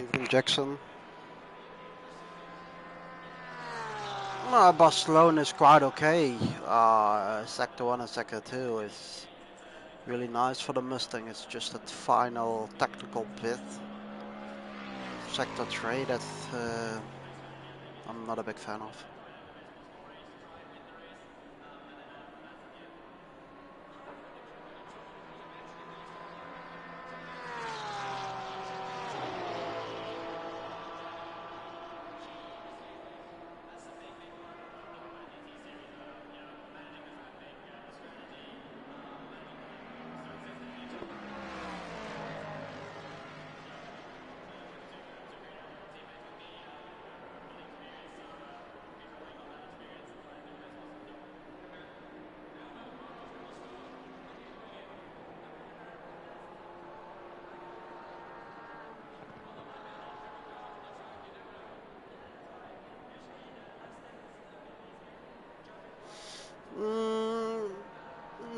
Evening, Jackson. Barcelona is quite okay. Sector 1 and Sector 2 is really nice for the Mustang. It's just that final technical bit. Sector 3 that I'm not a big fan of.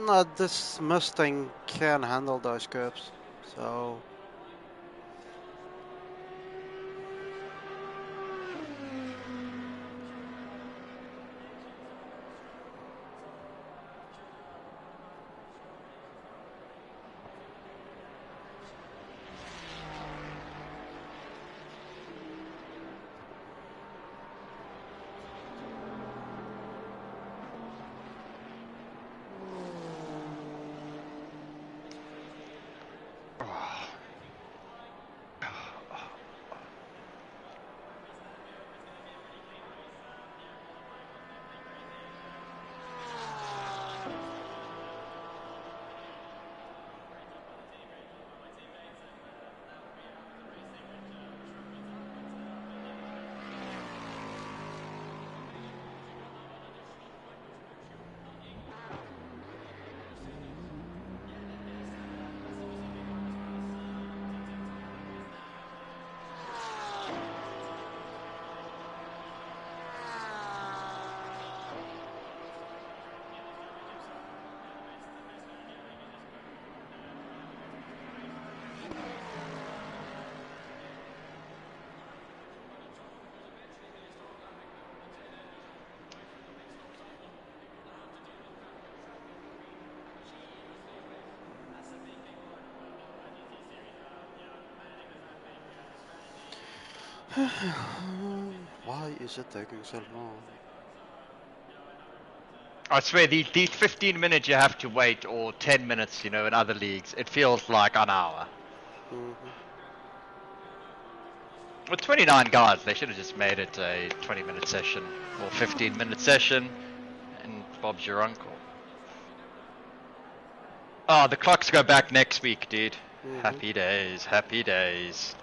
No, this Mustang can handle those curves, so why is it taking so long? I swear, these 15 minutes you have to wait, or 10 minutes, you know, in other leagues, it feels like an hour. With 29 guys, they should have just made it a 20-minute session, or 15-minute session, and Bob's your uncle. Oh, the clocks go back next week, dude. Happy days, happy days.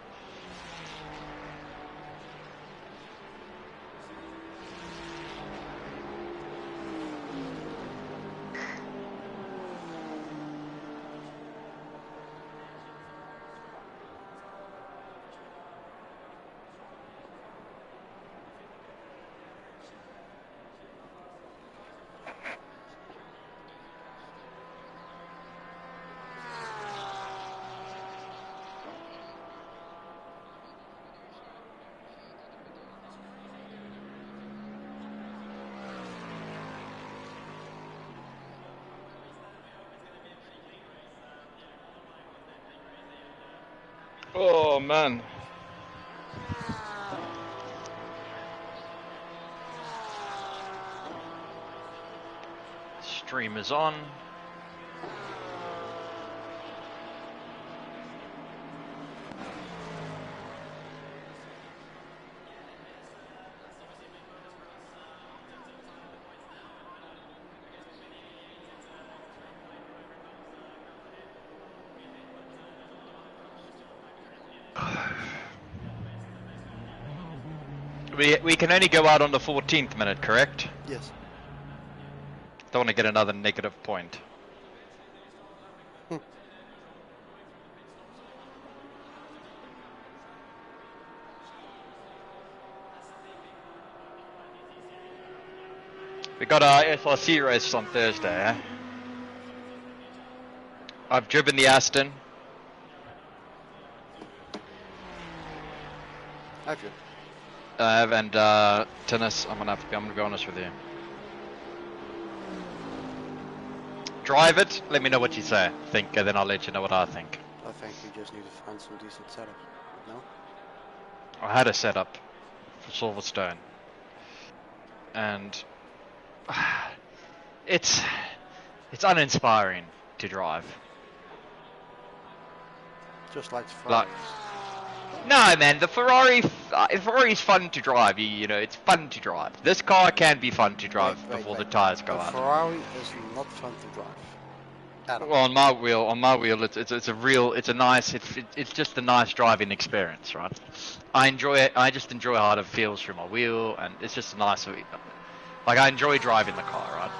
Oh, man. Stream is on. We can only go out on the 14th minute, correct? Yes. Don't want to get another negative point. We got our SRC race on Thursday, eh? I've driven the Aston. Have you? I have, and tennis. I'm gonna be honest with you. Drive it. Let me know what you say. Think, and then I'll let you know what I think. I think we just need to find some decent setups. No? I had a setup for Silverstone, and it's uninspiring to drive. Just like the Ferraris. No, man, the Ferrari's fun to drive. You know, it's fun to drive. This car can be fun to drive before the tires go out. A Ferrari is not fun to drive. Well, on my wheel, it's just a nice driving experience, right? I enjoy it. I just enjoy how it feels through my wheel, and it's just a nice, like I enjoy driving the car, right?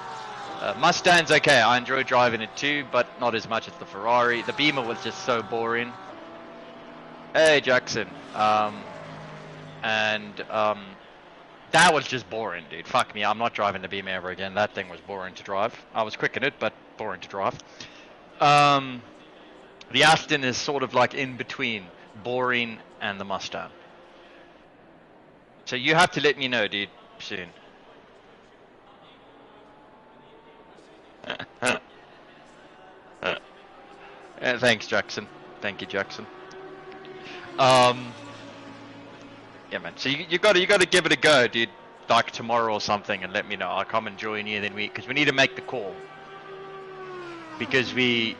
Mustang's okay. I enjoy driving it too, but not as much as the Ferrari. The Beamer was just so boring. Hey, Jackson. That was just boring, dude. Fuck me, I'm not driving the Beamer ever again. That thing was boring to drive. I was quick in it, but boring to drive. The Aston is sort of like in between boring and the Mustang. So you have to let me know, dude, soon. Thanks, Jackson. Thank you, Jackson. Yeah, man. So you gotta give it a go, dude. Like tomorrow or something, and let me know. I'll come and join you. Then because we need to make the call. Because we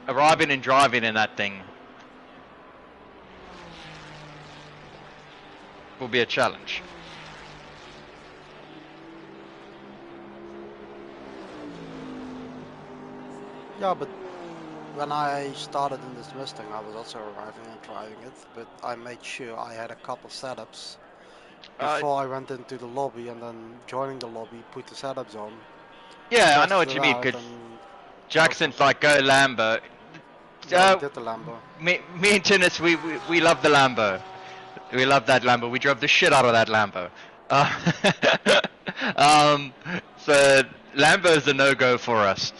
arriving and driving in that thing will be a challenge. Yeah, but when I started in this Mustang, I was also arriving and driving it, but I made sure I had a couple setups before I went into the lobby, and then joining the lobby, put the setups on. Yeah, I know what you mean, because Jackson's like, go Lambo. Yeah, we did the Lambo. Me and Tennis, we love the Lambo. We love that Lambo. We drove the shit out of that Lambo. So Lambo's a no-go for us.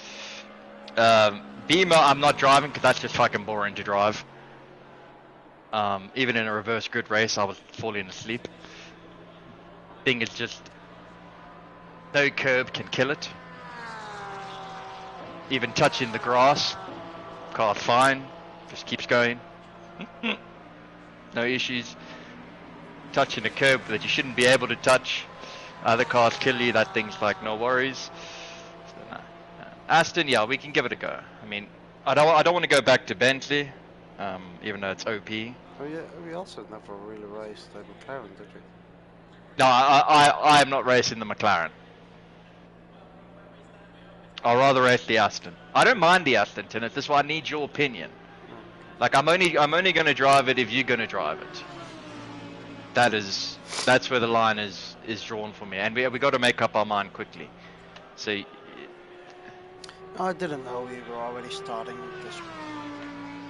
Beamer, I'm not driving because that's just fucking boring to drive. Even in a reverse grid race, I was falling asleep. Thing is just no curb can kill it. Even touching the grass, car's fine, just keeps going. No issues. Touching a curb that you shouldn't be able to touch, other cars kill you. That thing's like no worries. So, no. Aston, yeah, we can give it a go. I mean, I don't want to go back to Bentley, even though it's OP. Oh yeah, we also never really raced the McLaren, did we? No, I am not racing the McLaren. I'll rather race the Aston. I don't mind the Aston, Tennis. That's why I need your opinion. Like I'm only going to drive it if you're going to drive it. That's where the line is drawn for me, and we got to make up our mind quickly. So. I didn't know we were already starting this.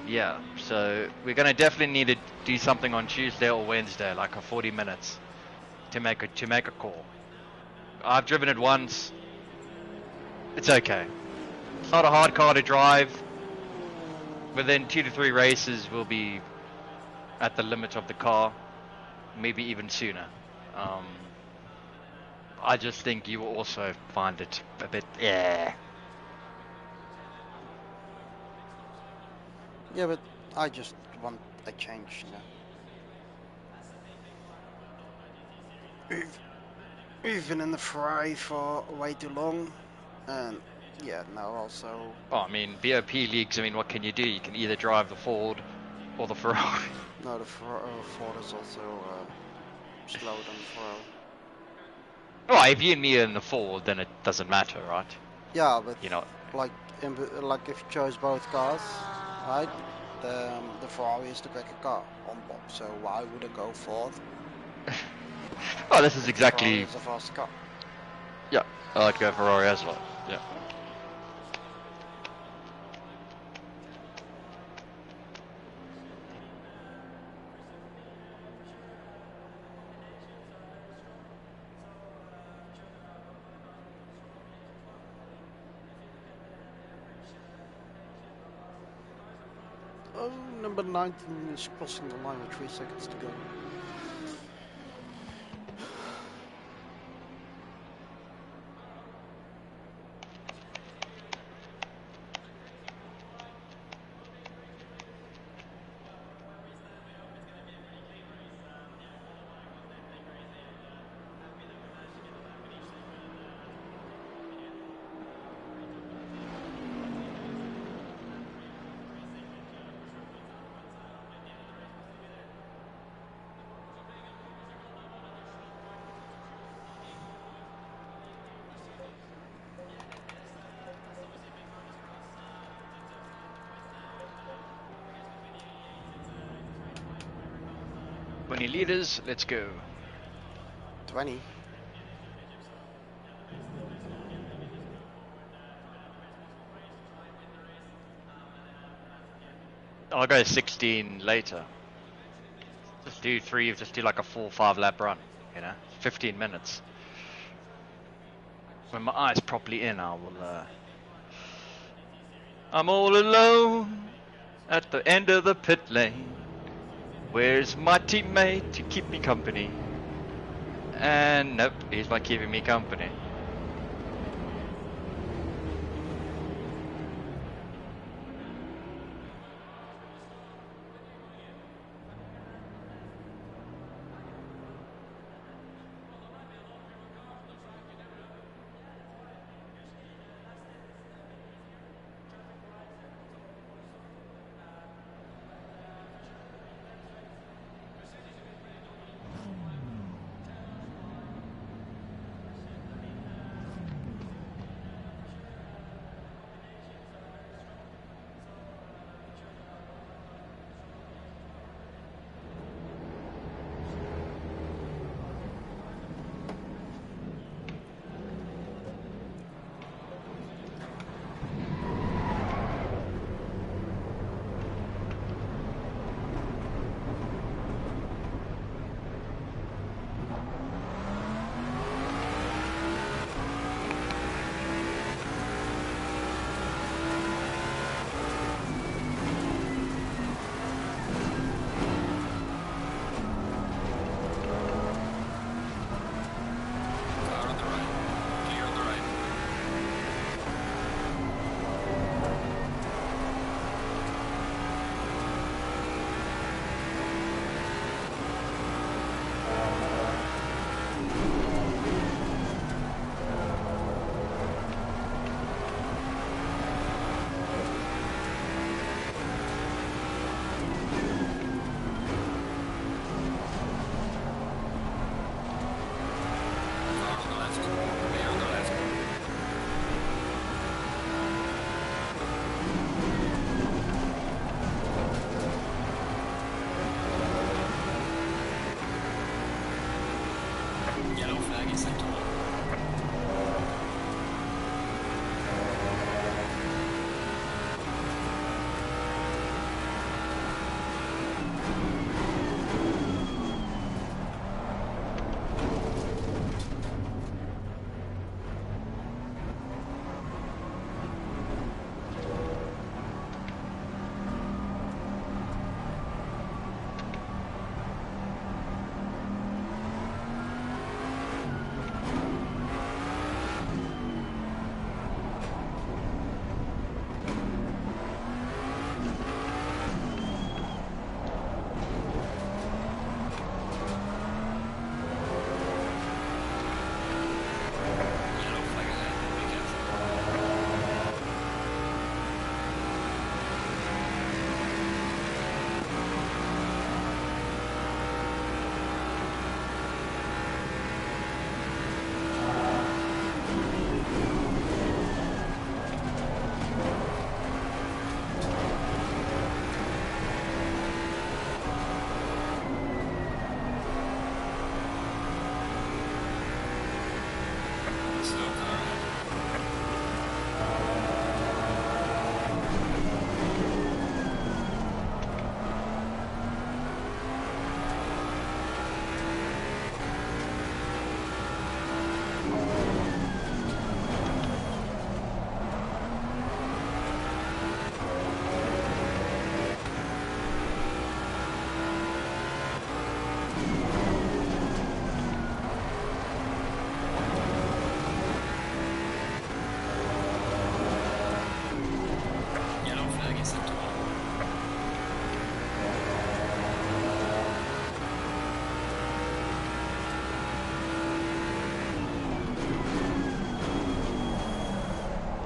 Yeah, so we're gonna definitely need to do something on Tuesday or Wednesday, like a 40 minutes, to make a call. I've driven it once. It's okay. It's not a hard car to drive. Within 2 to 3 races, we'll be at the limit of the car, maybe even sooner. I just think you will also find it a bit, yeah. Yeah, but I just want a change, We've been in the Ferrari for way too long, and yeah, now also. Oh, I mean, BOP leagues. I mean, what can you do? You can either drive the Ford or the Ferrari. No, the Ford is also slower than the Ferrari. Well, if you and me are in the Ford, then it doesn't matter, right? Yeah, but you know, like if you chose both cars, right? The Ferrari is the quicker car on Bob, so why would I go Ford? Oh, this is exactly. It's a fast car. Yeah, I like to go Ferrari as well. Yeah. Oh, number 19 is crossing the line with 3 seconds to go. 20 liters, let's go. 20. I'll go 16 later. Just do like a 4-5 lap run, you know, 15 minutes. When my eye's properly in, I will, I'm all alone at the end of the pit lane. Where's my teammate to keep me company? And nope, he's not keeping me company.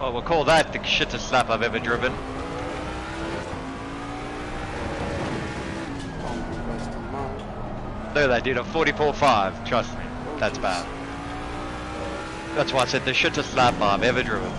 Well, we'll call that the shittest slap I've ever driven. Look at that dude, a 44.5, trust me, that's bad. That's why I said the shittest slap I've ever driven.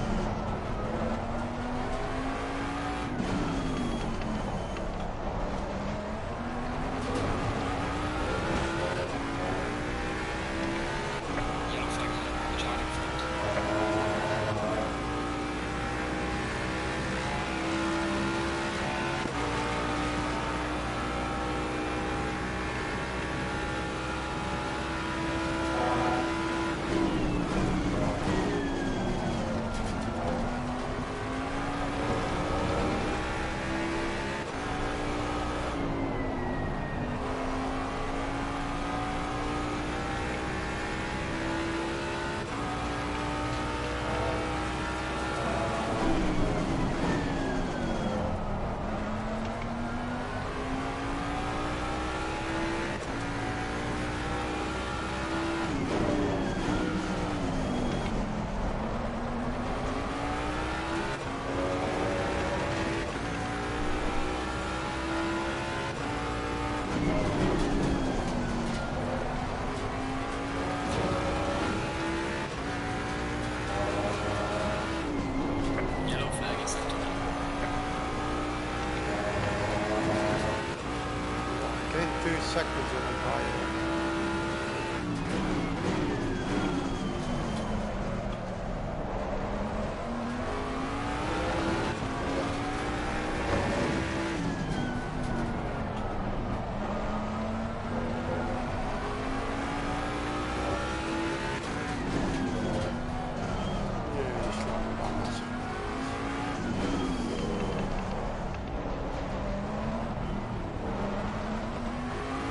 2 seconds on a tire.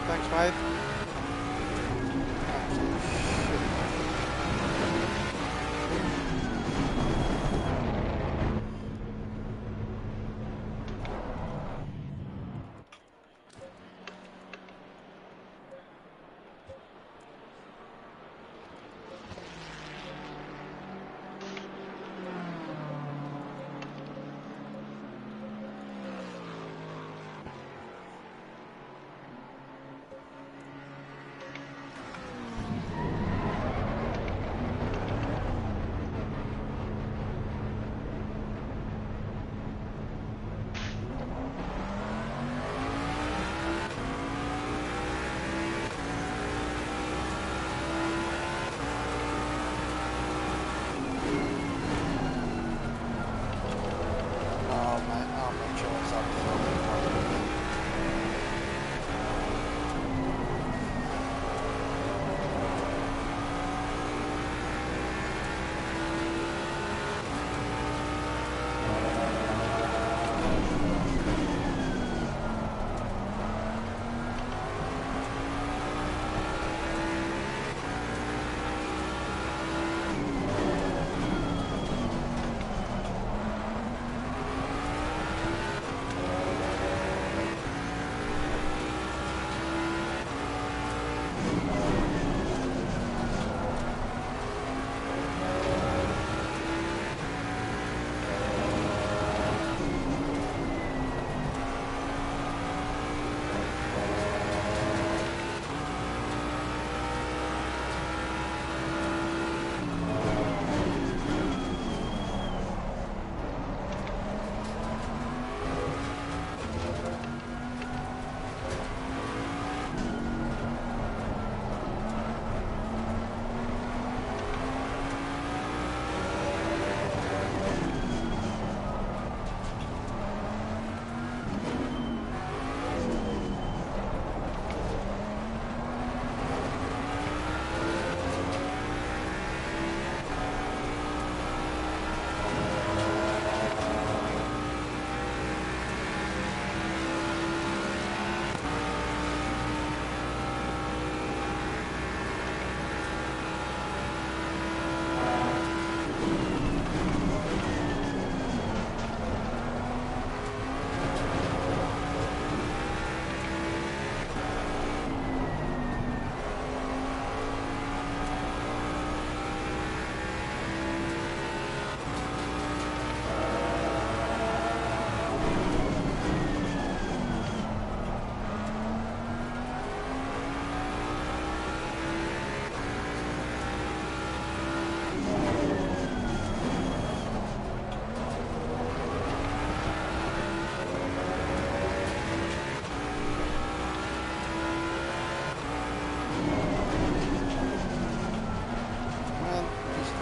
Thanks, mate.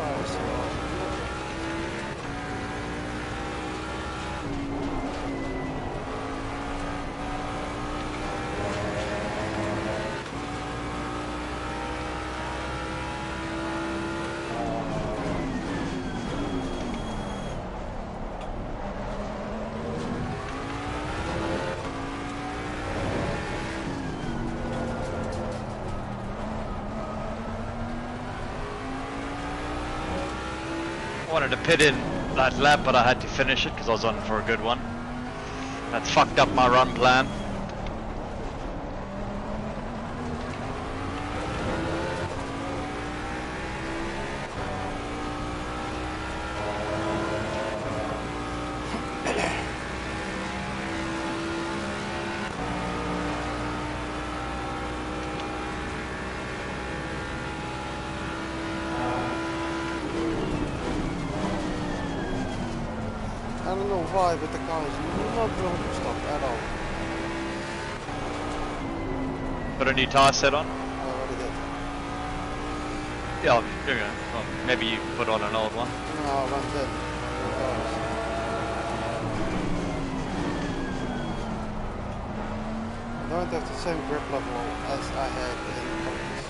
Absolute shit. Wanted to pit in that lap, but I had to finish it because I was on for a good one. That's fucked up my run plan. I don't know why, but the car is not going to stop at all. Put a new tire set on? I already did. Yeah, there you go. Well, maybe you put on an old one. No, I went in. I don't have the same grip level as I had in practice.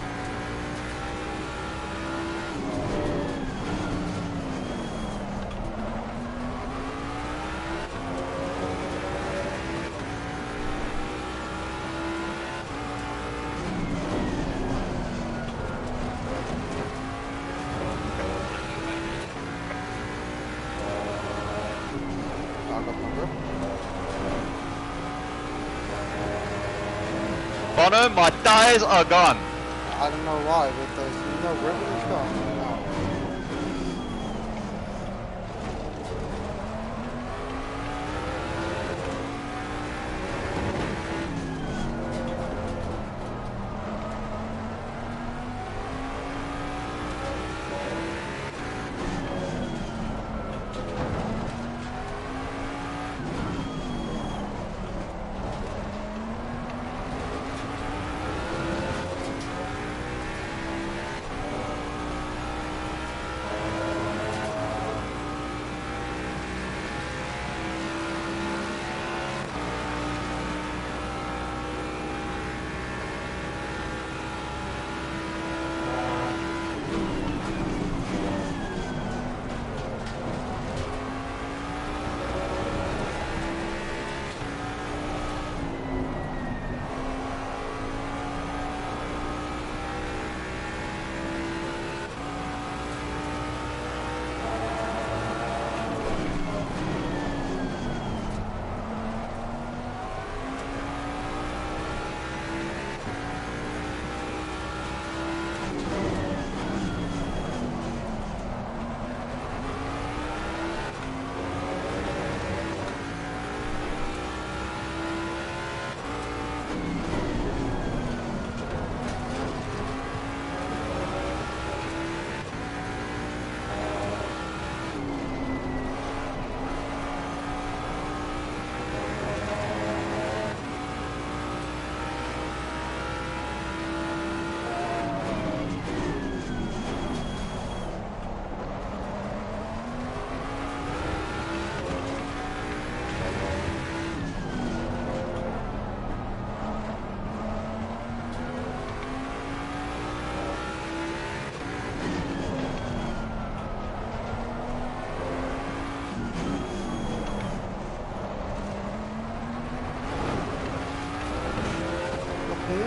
I got my grip. Bono, my tires are gone. I don't know why, but there's no grip in this car. No.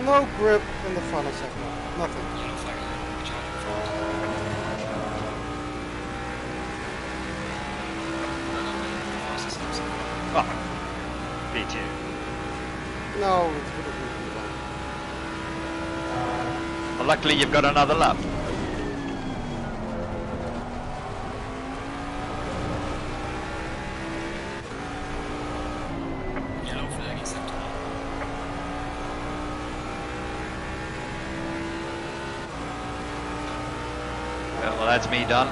No grip in the final sector. Nothing. Oh, B2. No, it's good at Well, luckily you've got another lap. Well, that's me done.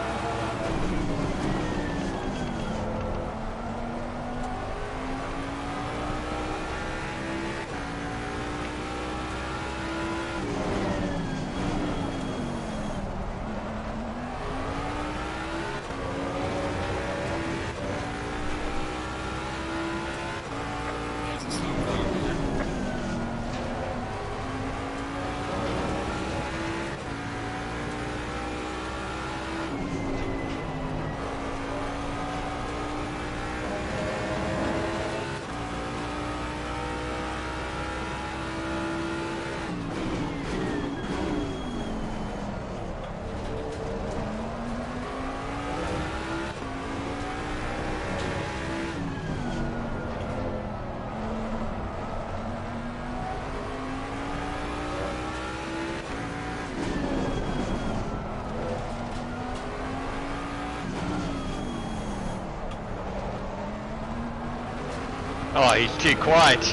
Oh, he's too quiet.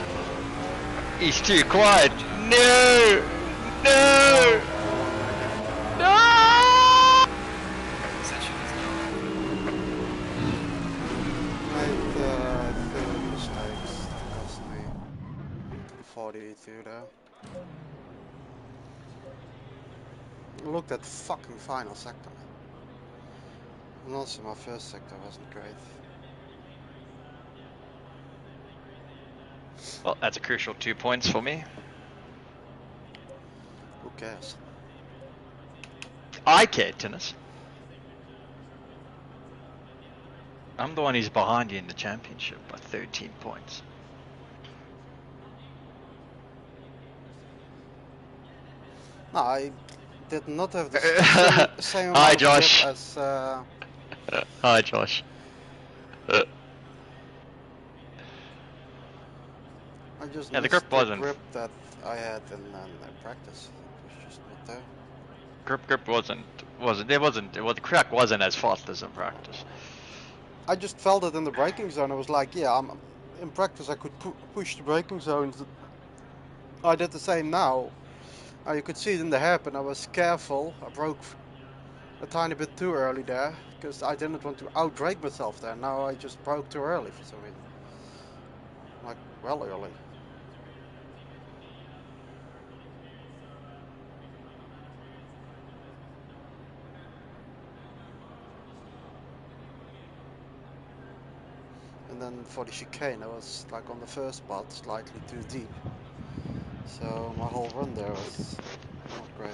He's too quiet. No! No! No! made two mistakes that cost me 42 there. Look, that fucking final sector. And also my first sector wasn't great. Well, that's a crucial 2 points for me. Who cares? I care, Tennis. I'm the one who's behind you in the championship by 13 points. No, I did not have the same Hi, amount of grip Josh. as... Hi, Josh. I just Yeah, the missed grip the wasn't. grip that I had in practice. It was just not there. Grip wasn't. It wasn't. Well, the crack wasn't as fast as in practice. I just felt it in the braking zone. I was like, yeah, in practice I could push the braking zones. I did the same now. You could see it in the hairpin. I was careful. I broke a tiny bit too early there because I didn't want to outbrake myself there. Now I just broke too early for some reason. Like, well early. And then for the chicane, I was like on the first spot, slightly too deep. So my whole run there was not great.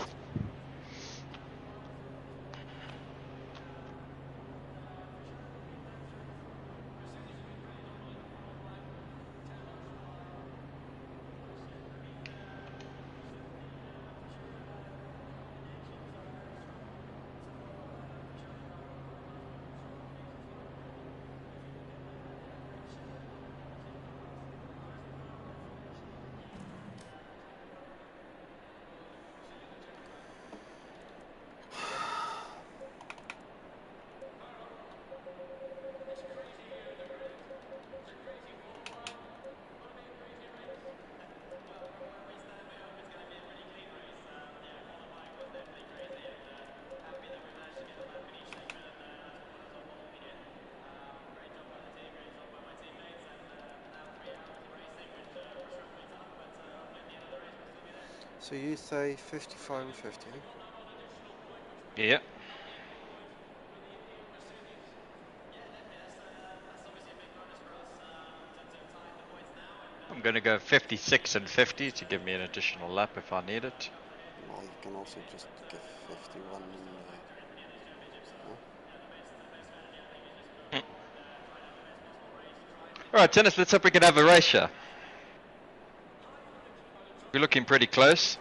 So you say 55 and 50, huh? Yeah. I'm gonna go 56 and 50 to give me an additional lap if I need it. Well, you can also just give 51 and... Alright, Tennis, let's hope we can have a race here. We're looking pretty close.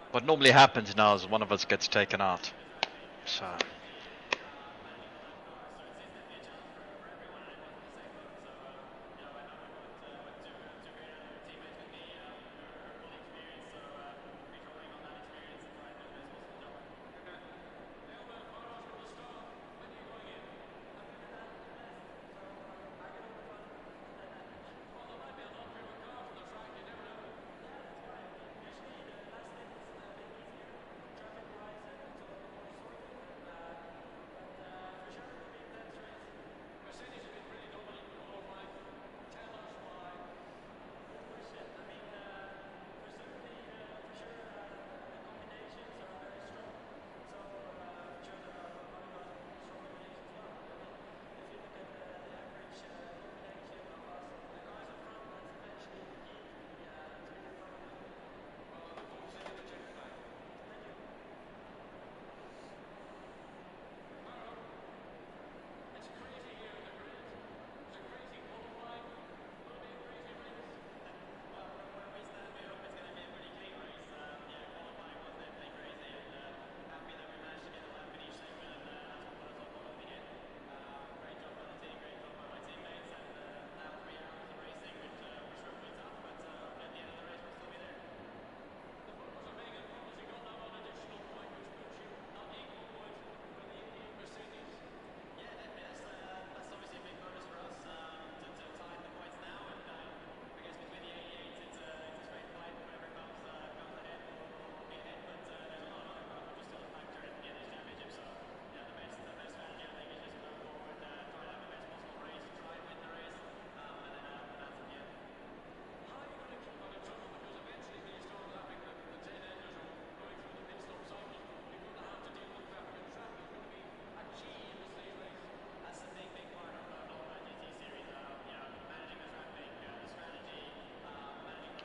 What normally happens now is one of us gets taken out. So...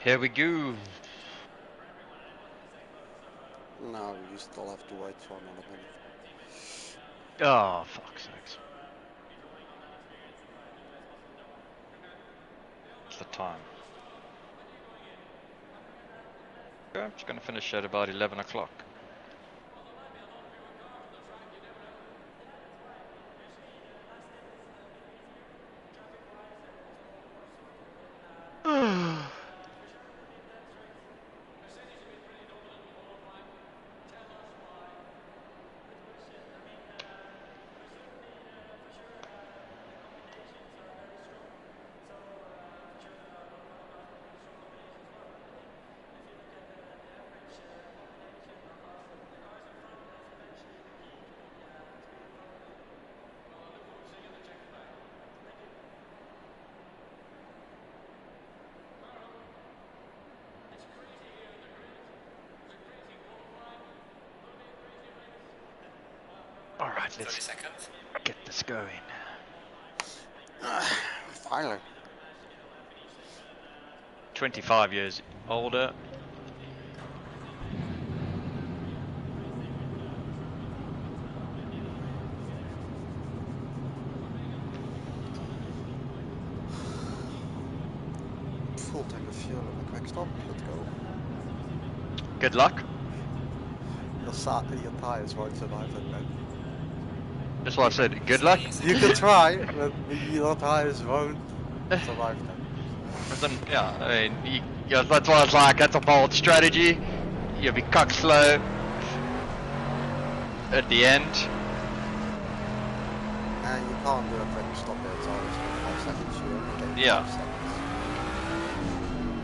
Here we go. No, you still have to wait for another minute. Oh, fuck's sakes. What's the time? Okay, I'm just going to finish at about 11 o'clock. Alright, let's get this going. Finally. 25 years older. Full tank of fuel and a quick stop. Let's go. Good luck. Your tires won't survive that, man. That's what I said. Good luck. You can try, but your tires won't survive that. Yeah, I mean, that's why it's like, that's a bold strategy. You'll be cock slow at the end. And you can't do a quick stop there, it's always 5 seconds. You only get 5 seconds.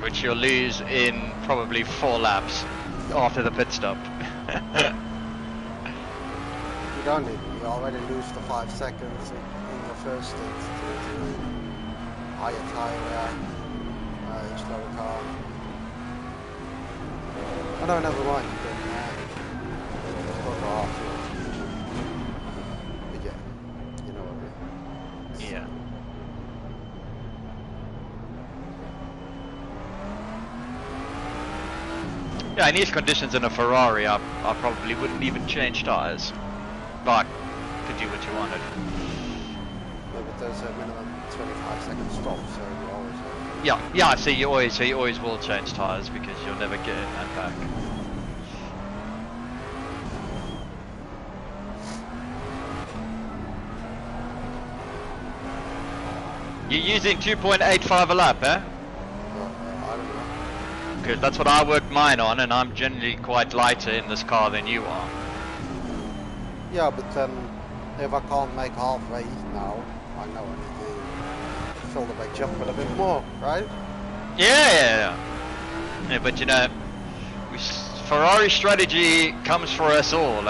Which you'll lose in probably 4 laps after the pit stop. You don't need it. You already lose the 5 seconds in your first stint to higher tire wear, slower car. Oh no, never mind. You can just go for half. But yeah, you know what I mean. Yeah. Yeah, in these conditions in a Ferrari, I probably wouldn't even change tyres. But could do what you wanted. Yeah, but there's a minimum 25-second stop, so you always Yeah. So you always will change tyres because you'll never get it and back. You're using 2.85 a lap, eh? I don't know. Because that's what I worked mine on, and I'm generally quite lighter in this car than you are. Yeah, but then if I can't make halfway now, I know I need to fill the back jump with a bit more, right? Yeah, but you know, Ferrari strategy comes for us all,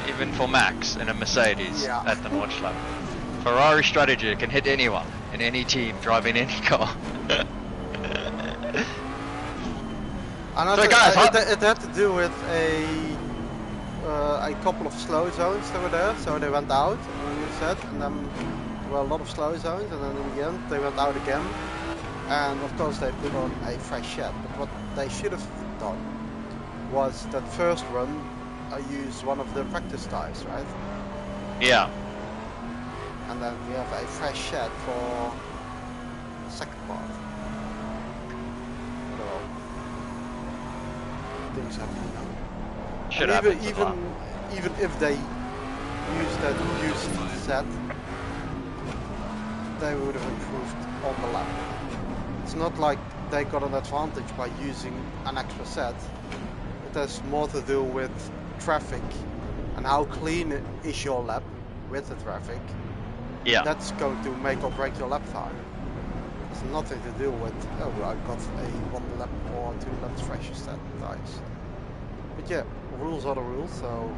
even for Max in a Mercedes at the Notch lap. Ferrari strategy can hit anyone in any team driving any car. And so guys, it had to do with a couple of slow zones that were there, so they went out, and you said, and then there were a lot of slow zones, and then in the end they went out again, and of course they put on a fresh shed. But what they should have done was that first run I used one of the practice tires, right? Yeah. And then we have a fresh shed for the second part. Well, things happen now. Should happen. Even if they used that used set, they would have improved on the lap. It's not like they got an advantage by using an extra set. It has more to do with traffic and how clean is your lap with the traffic. Yeah. That's going to make or break your lap time. It's nothing to do with, oh, I got a 1 lap or 2 laps fresher set tires. But yeah, rules are the rules, so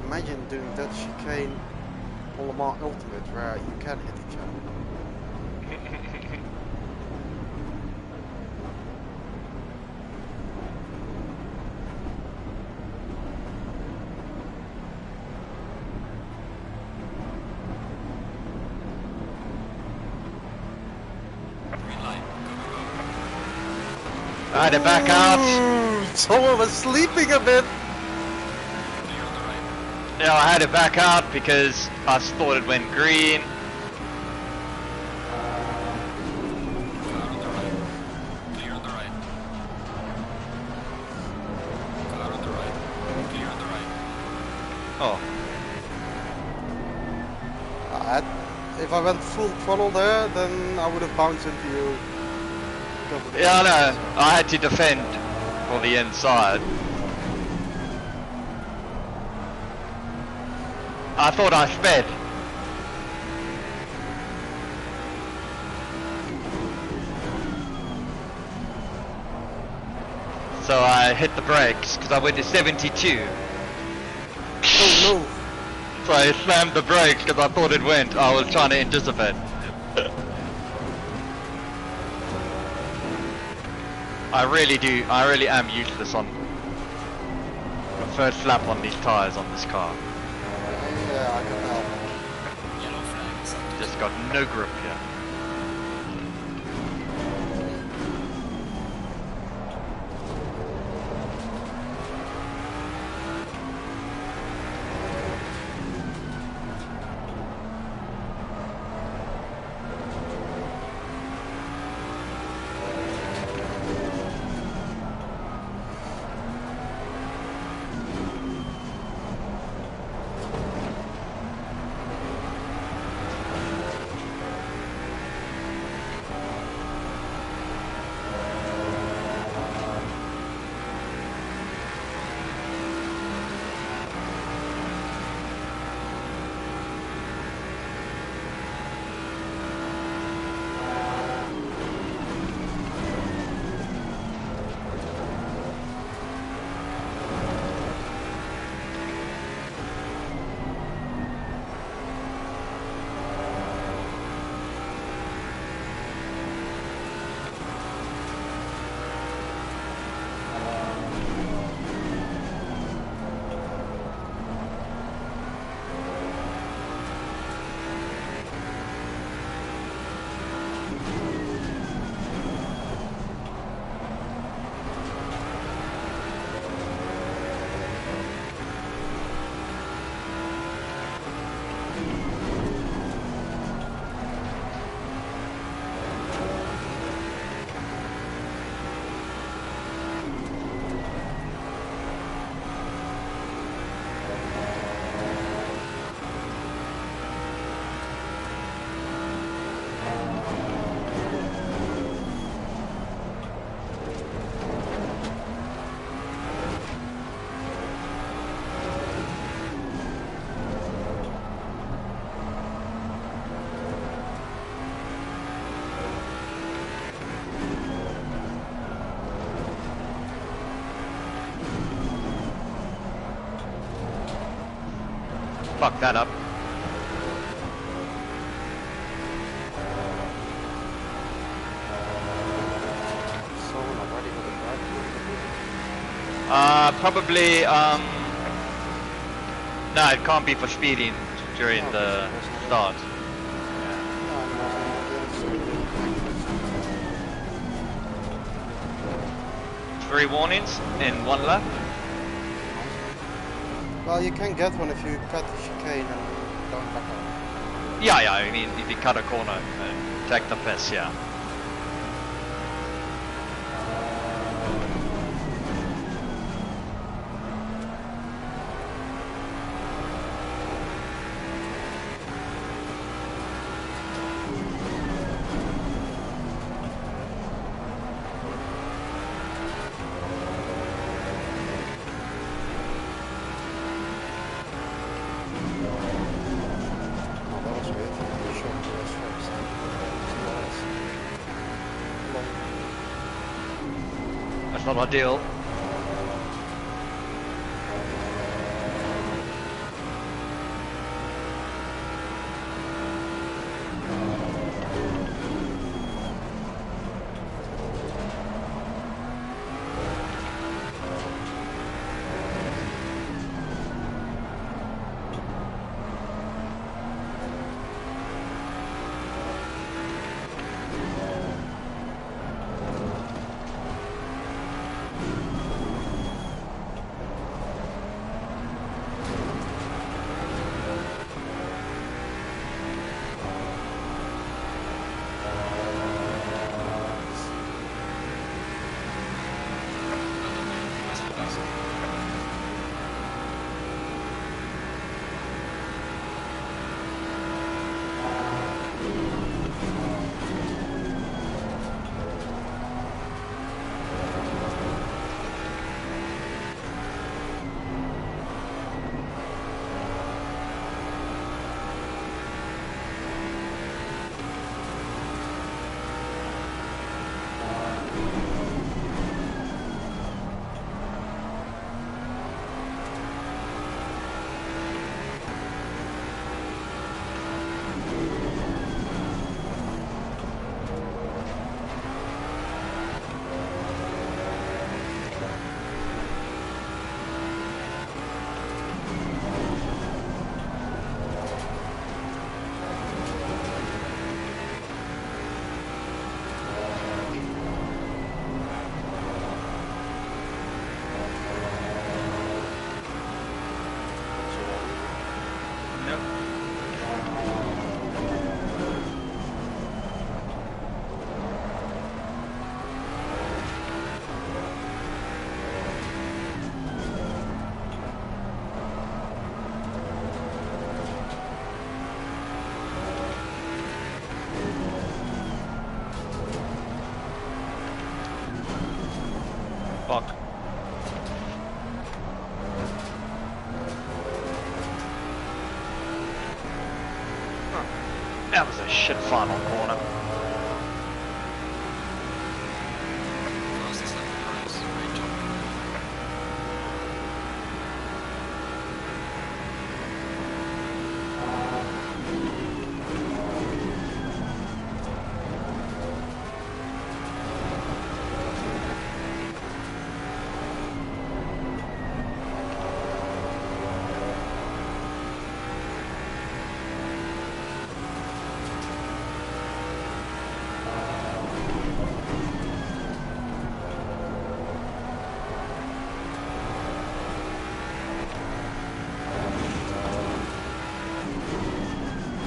imagine doing that chicane on Le Mans Ultimate where you can hit each other. I had to back out. Someone was sleeping a bit. Yeah, I had to back out because I thought it went green. Oh. If I went full throttle there, then I would have bounced into you. Yeah, I know. I had to defend for the inside. I thought I sped. So I hit the brakes because I went to 72. Oh no. So I slammed the brakes because I thought it went. I was trying to anticipate. I really am useless on the first lap on these tyres on this car. Yeah, I can help. Just got no grip here. Fuck that up. Probably, no, it can't be for speeding during the start. Three warnings in one lap? Well, you can get one if you cut the chicane and don't back up. Yeah, I mean, if you cut a corner and take the piss, yeah. That's not ideal. shit final corner.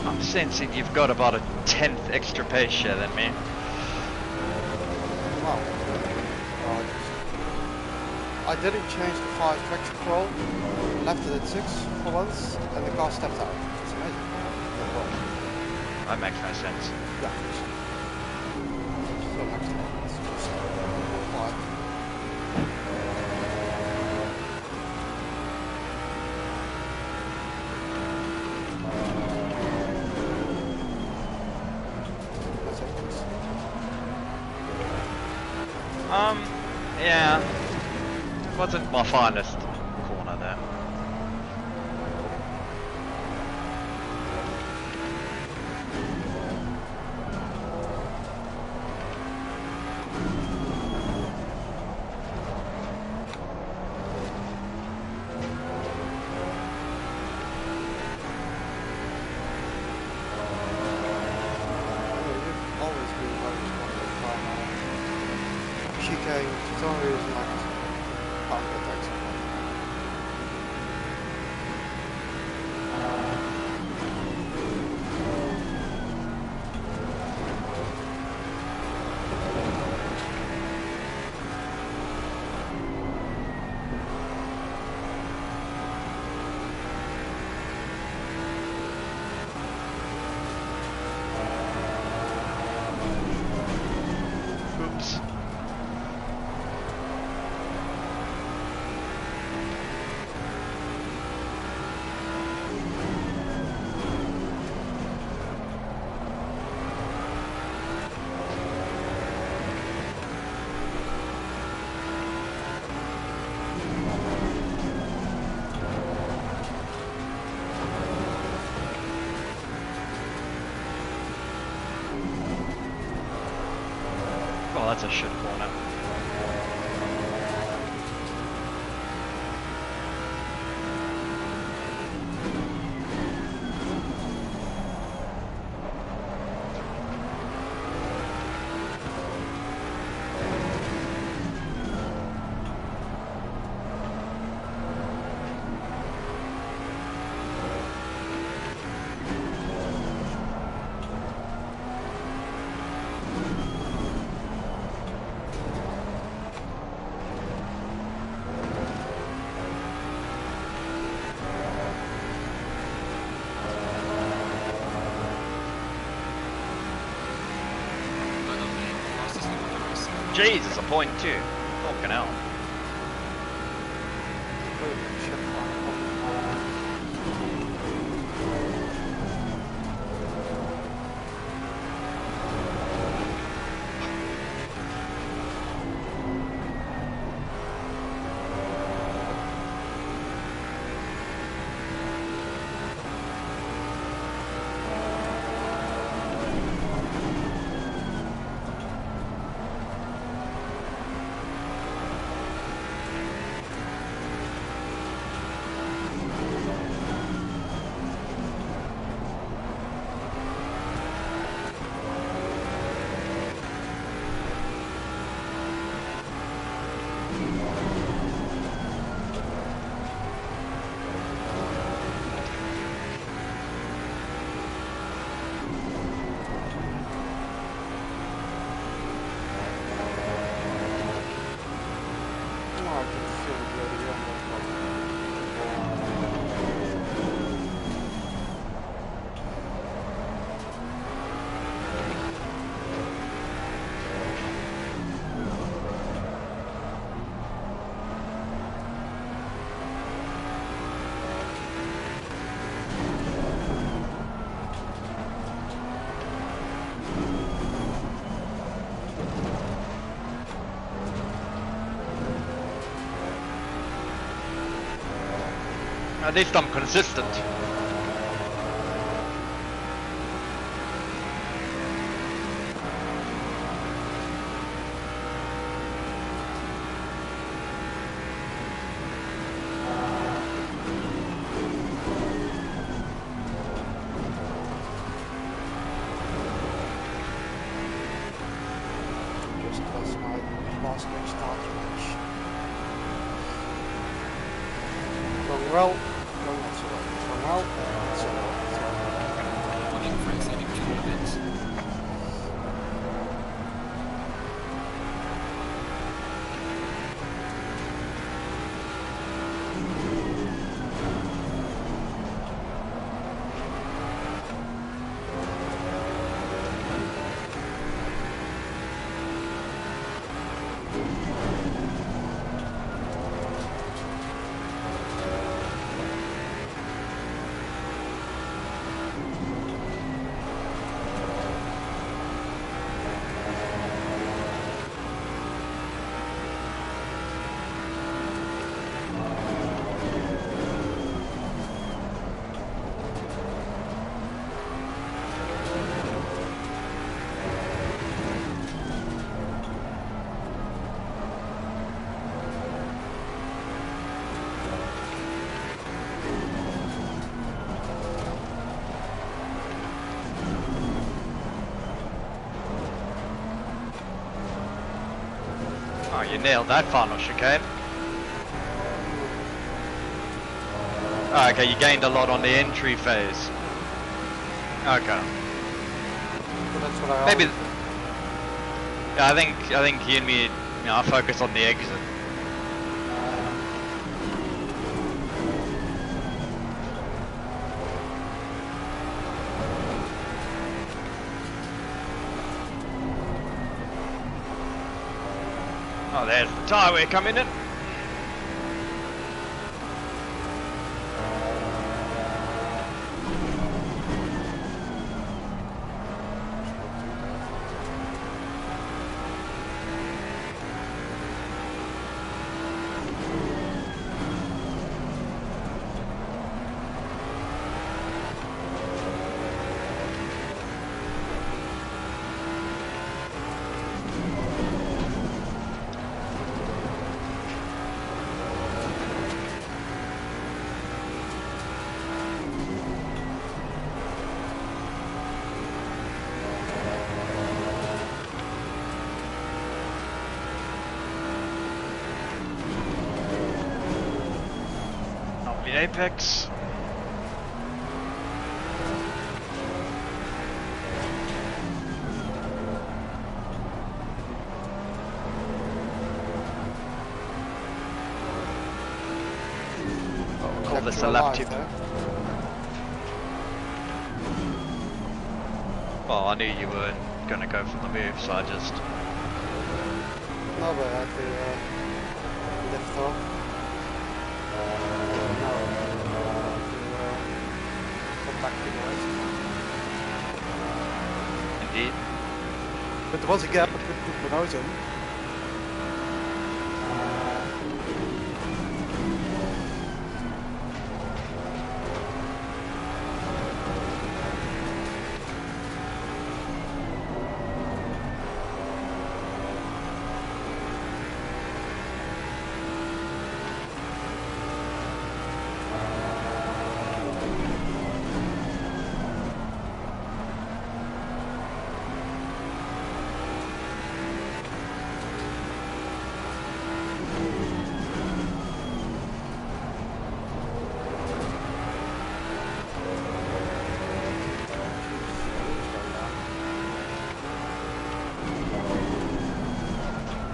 I'm sensing you've got about a 10th extra pace share than me. Wow. I didn't change the 5 traction control, left it at 6 for once, and the car stepped out. It's amazing. No problem. That makes no sense. Yeah. So next one, it's just 5. That's it. Yeah. It wasn't my finest corner there. Always been very responsible car now. Chicane, for some reason, like, can't get exit. Oops. Oh, that's a shit corner. Jesus, a point two. Fucking hell. At least I'm consistent. Just was my last restart match. Going well, going not so well. Going well, not so well. Waiting for exciting fuel events. Oh, you nailed that final chicane. Oh, okay, you gained a lot on the entry phase. Okay. So that's what I Maybe. always do. Yeah, I think you and me, I focus on the exit. Oh, there's the tyre coming in. Lovely apex. Call this a lap tip. Well, I knew you weren't going to go for the move, so I just... No, but I had to lift off. No, come back to the rest. Indeed. But there was a gap, I couldn't put my nose in.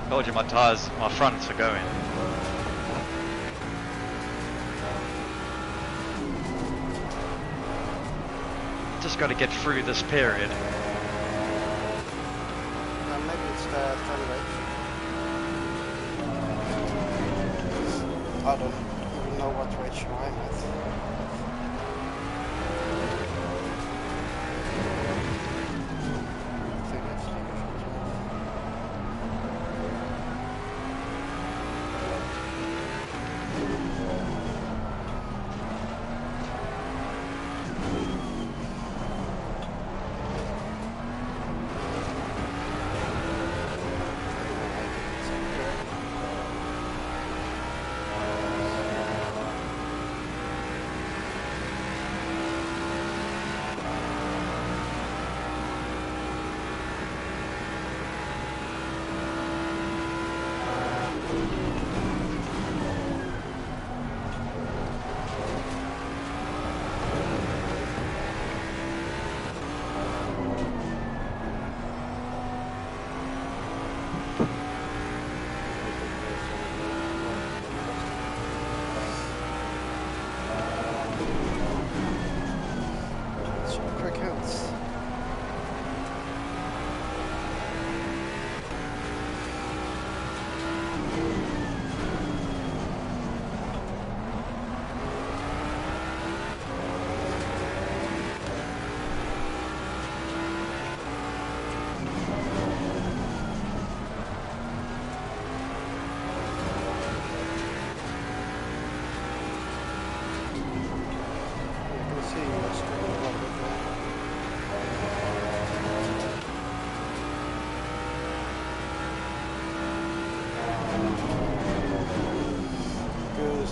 Told you my tyres, my fronts are going. Just got to get through this period. Maybe it's the turn rate. I don't even know what ratio I'm at. I think it's the usual.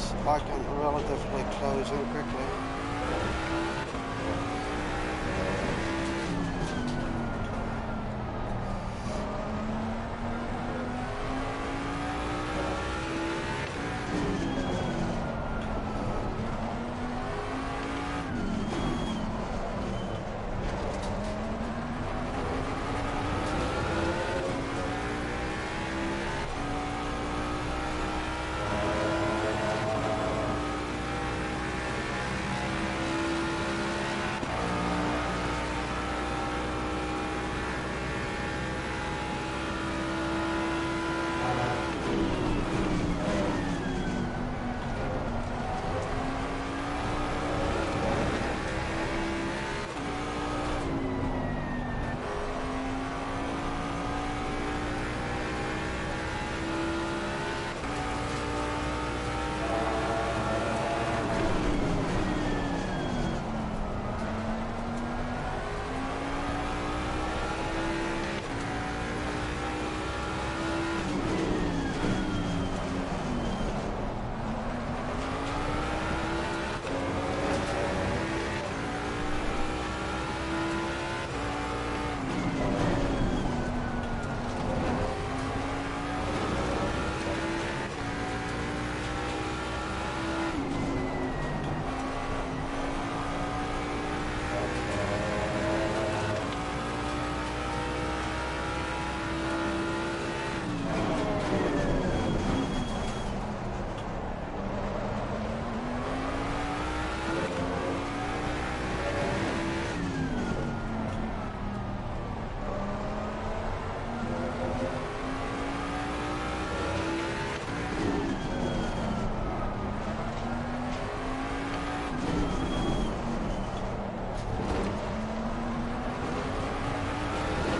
because I can relatively close in quickly.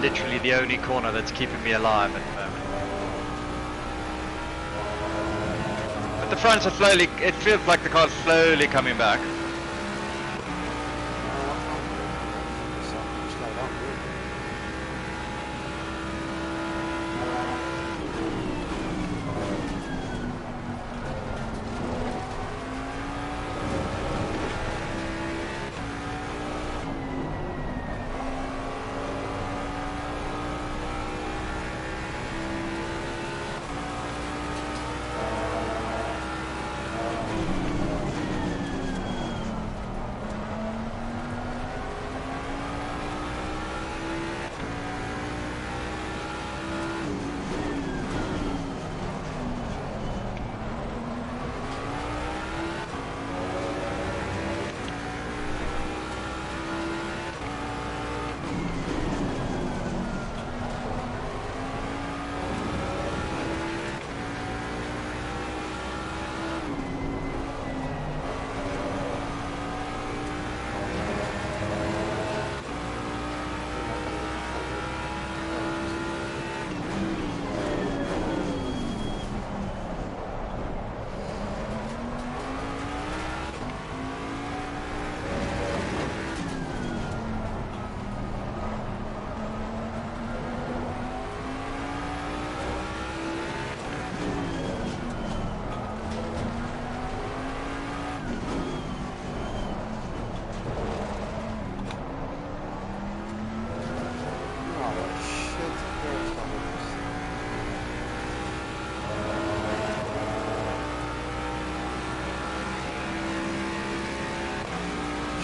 Literally the only corner that's keeping me alive at the moment. But the fronts are slowly, it feels like the car's slowly coming back.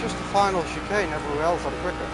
Just the final chicane, everywhere else I'm quicker.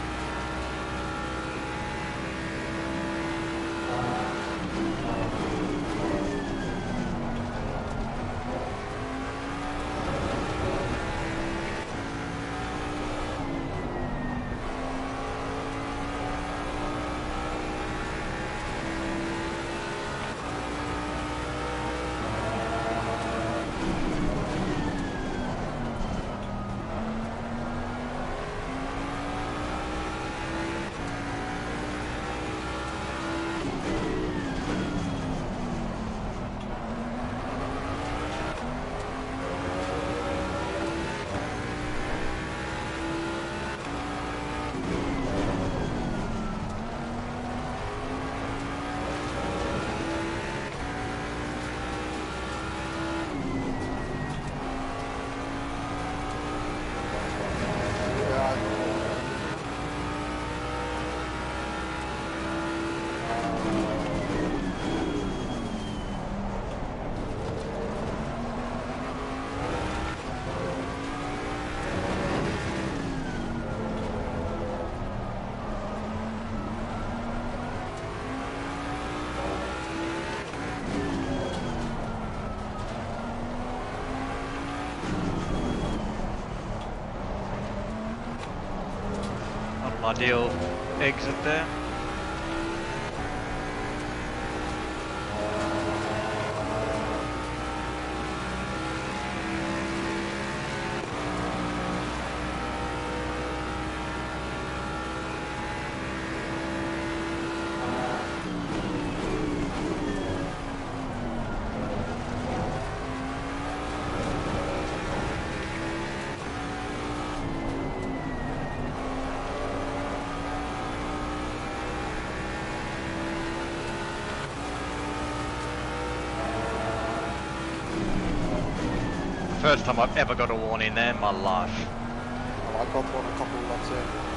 Ideal exit there. First time I've ever got a warning there in my life. Well, I got one a couple of laps in.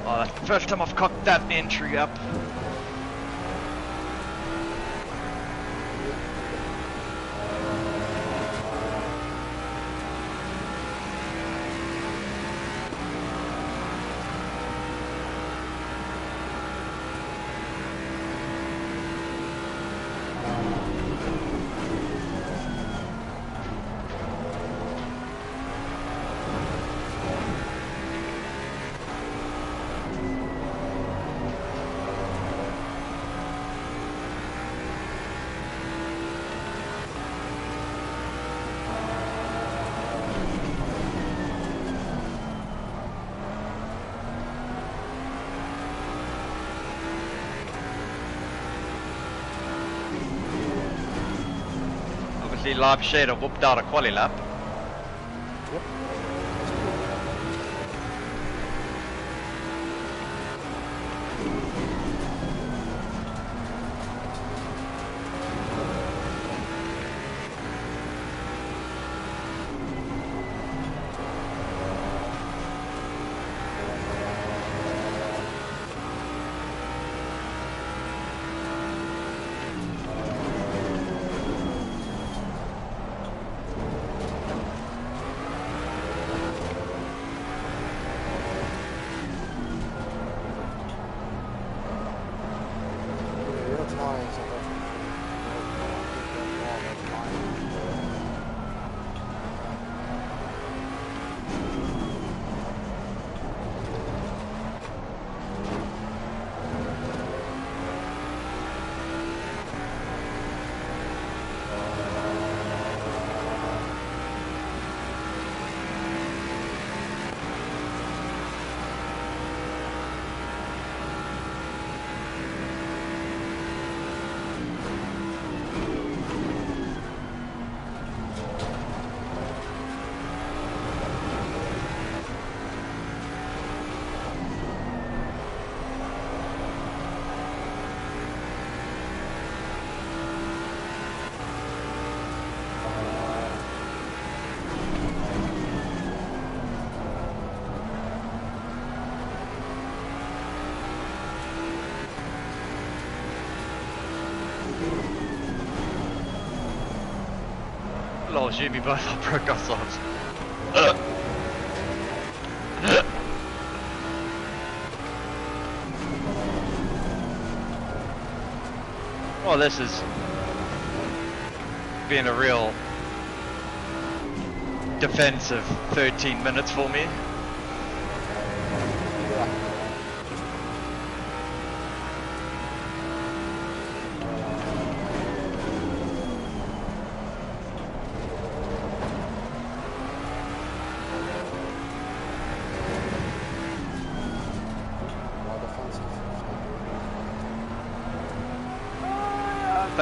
Oh, first time I've cocked that entry up. Live shade have whooped out a quali lap. Yep. Lol, shoot me both, I broke ourselves. Well, this is being a real defensive 13 minutes for me.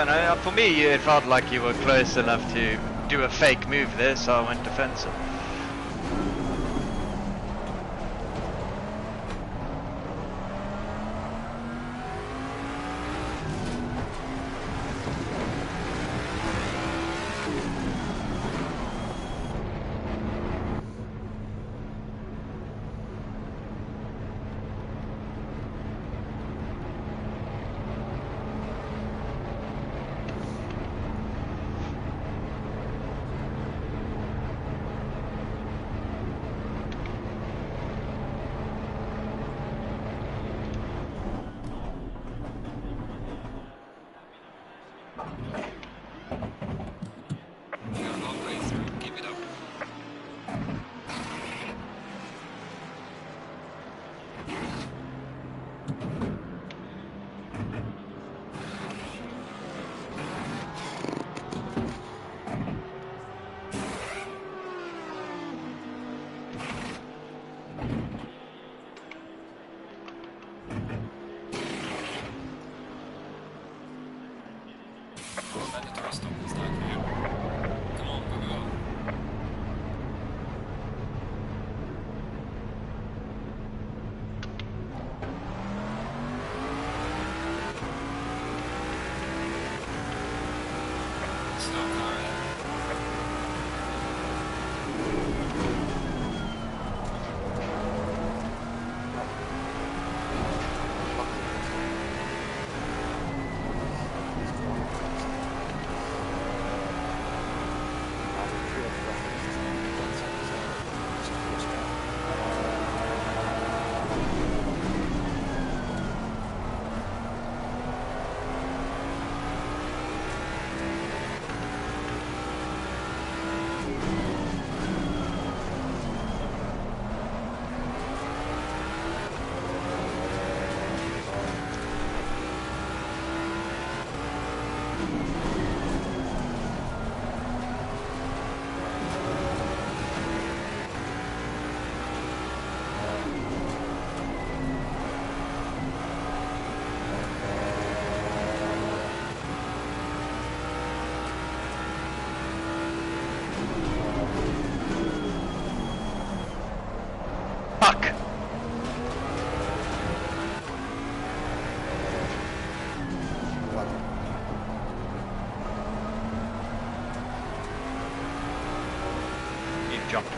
don't know. For me, it felt like you were close enough to do a fake move there, so I went defensive. We are halfway through. Keep it up. Mandatory stop this time for you. Come on, go, go, go. Slow car there. Fuck! What? You jumped me.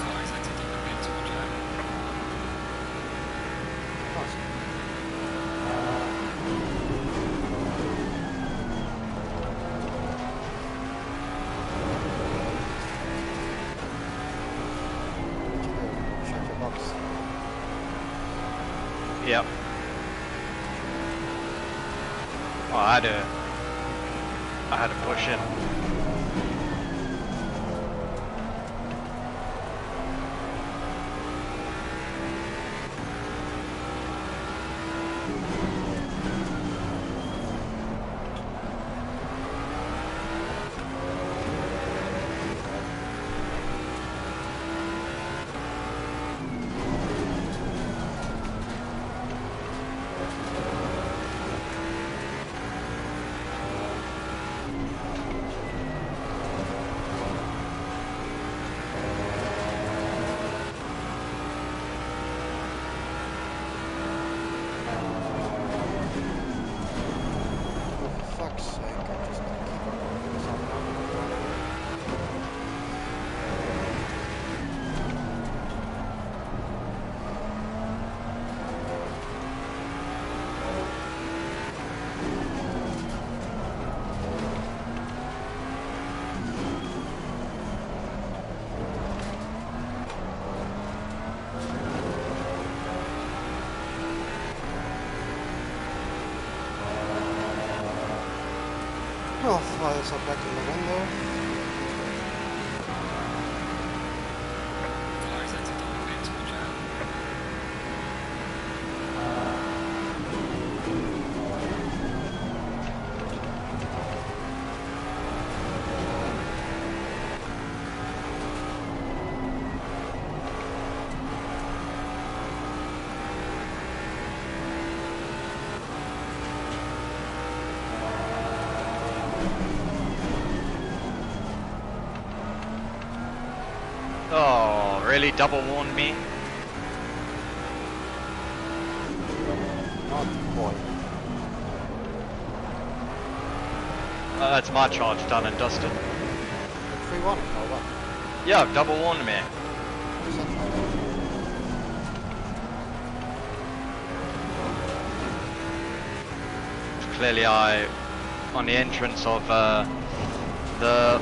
Car is exiting the pit, Roger. Shut your box. Yep. Oh, I had to push in. For fuck's sake, I just keep on doing something. Oh, flies are back in the window. Car is exiting the pit, Roger. really double warned me? Not quite. That's my charge done and dusted. 3-1 or what? Yeah, double warned me. Something like that. Clearly on the entrance of the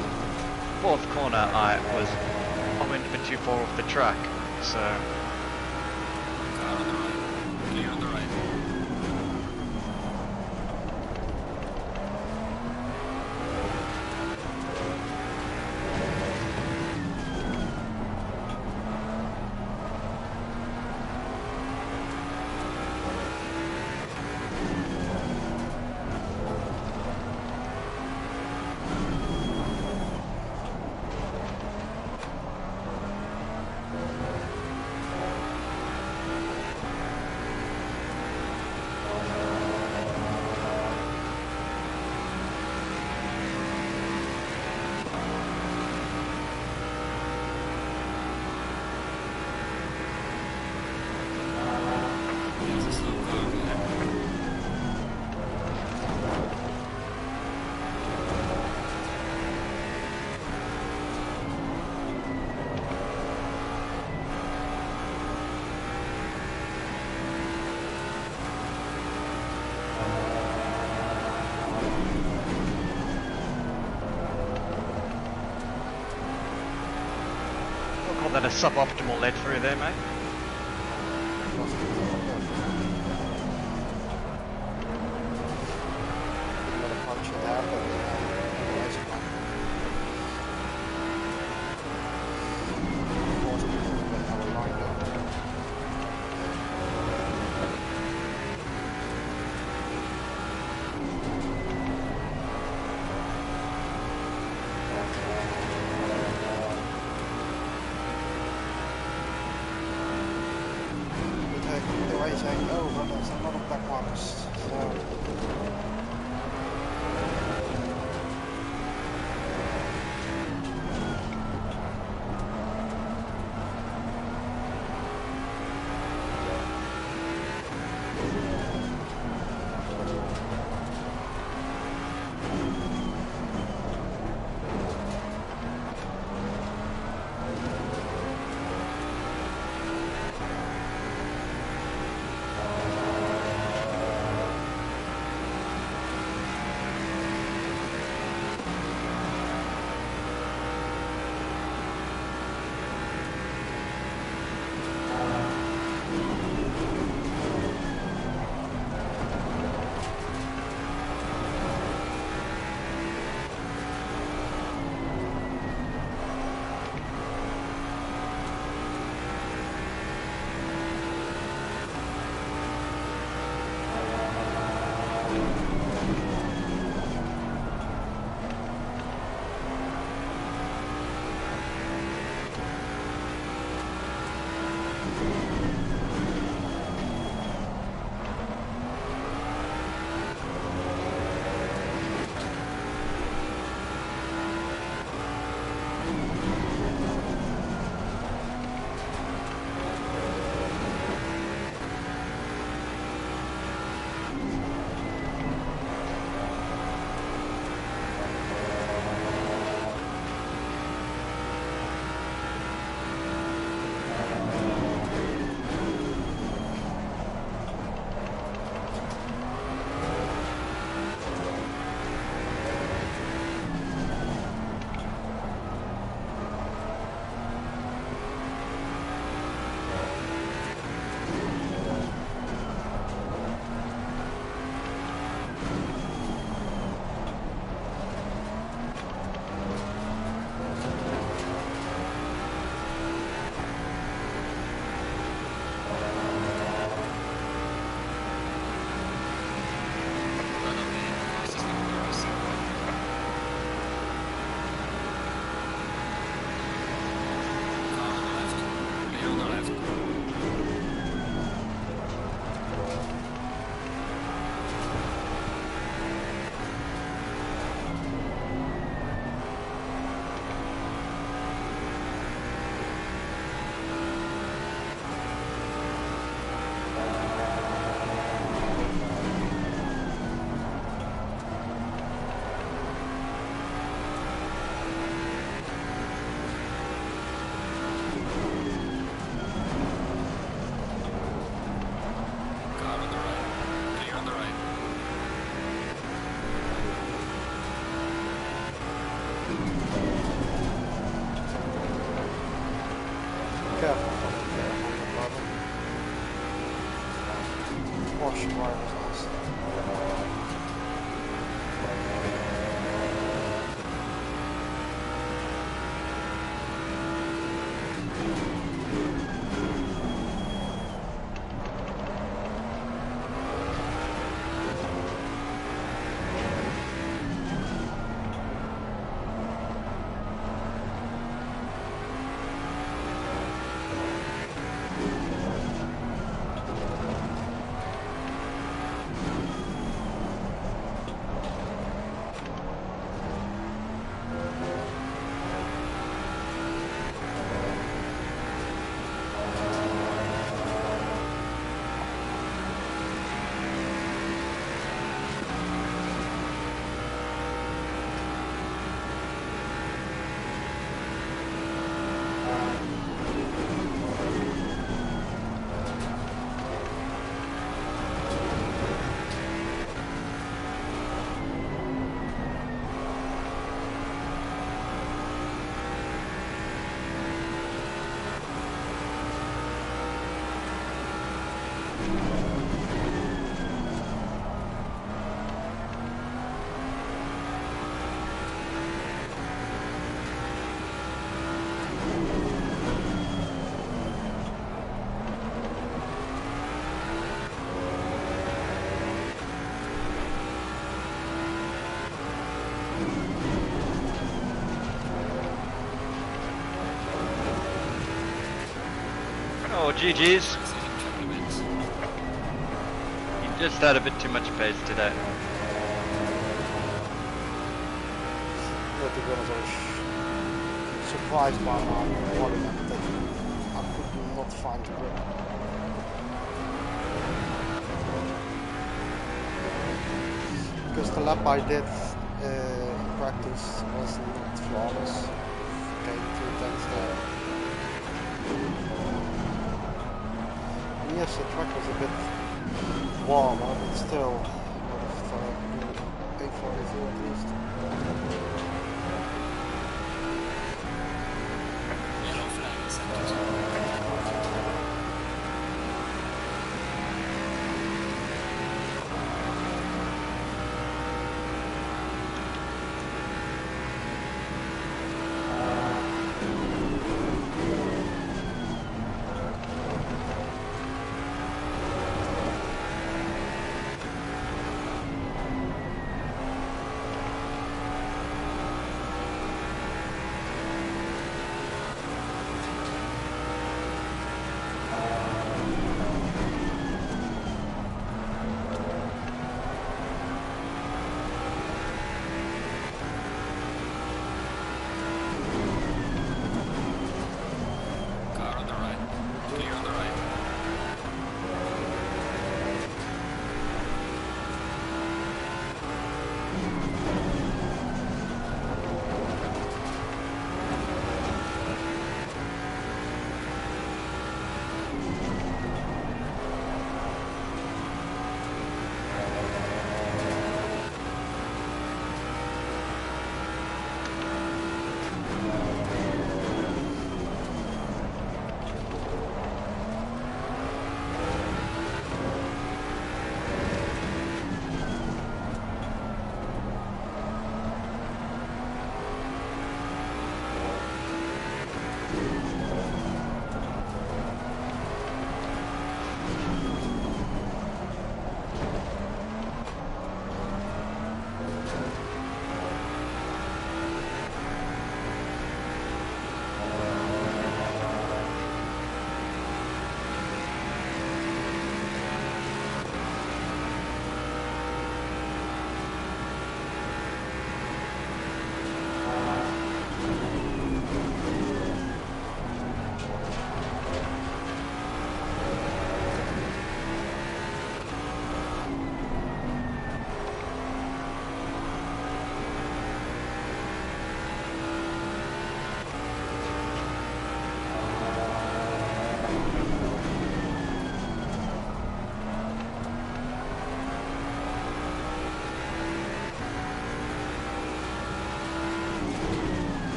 fourth corner, I went a bit too far off the track, so Car on the right. Clear on the right. There's a slow car there. I'll call that a suboptimal let through there, mate. Lost it. Didn't let a punch it out, but otherwise fine. Forced me to let our line go. Dutch drivers nice. Oh, GG's. Exciting track events. You just had a bit too much pace today. Yeah, to be honest, I was surprised by my quality that I could not find the grip. Because the lap I did in practice was not flawless. Gained 2 tenths there. And yes, the track was a bit warmer, but still would have thought 842 at least. Yellow flag in sector 2.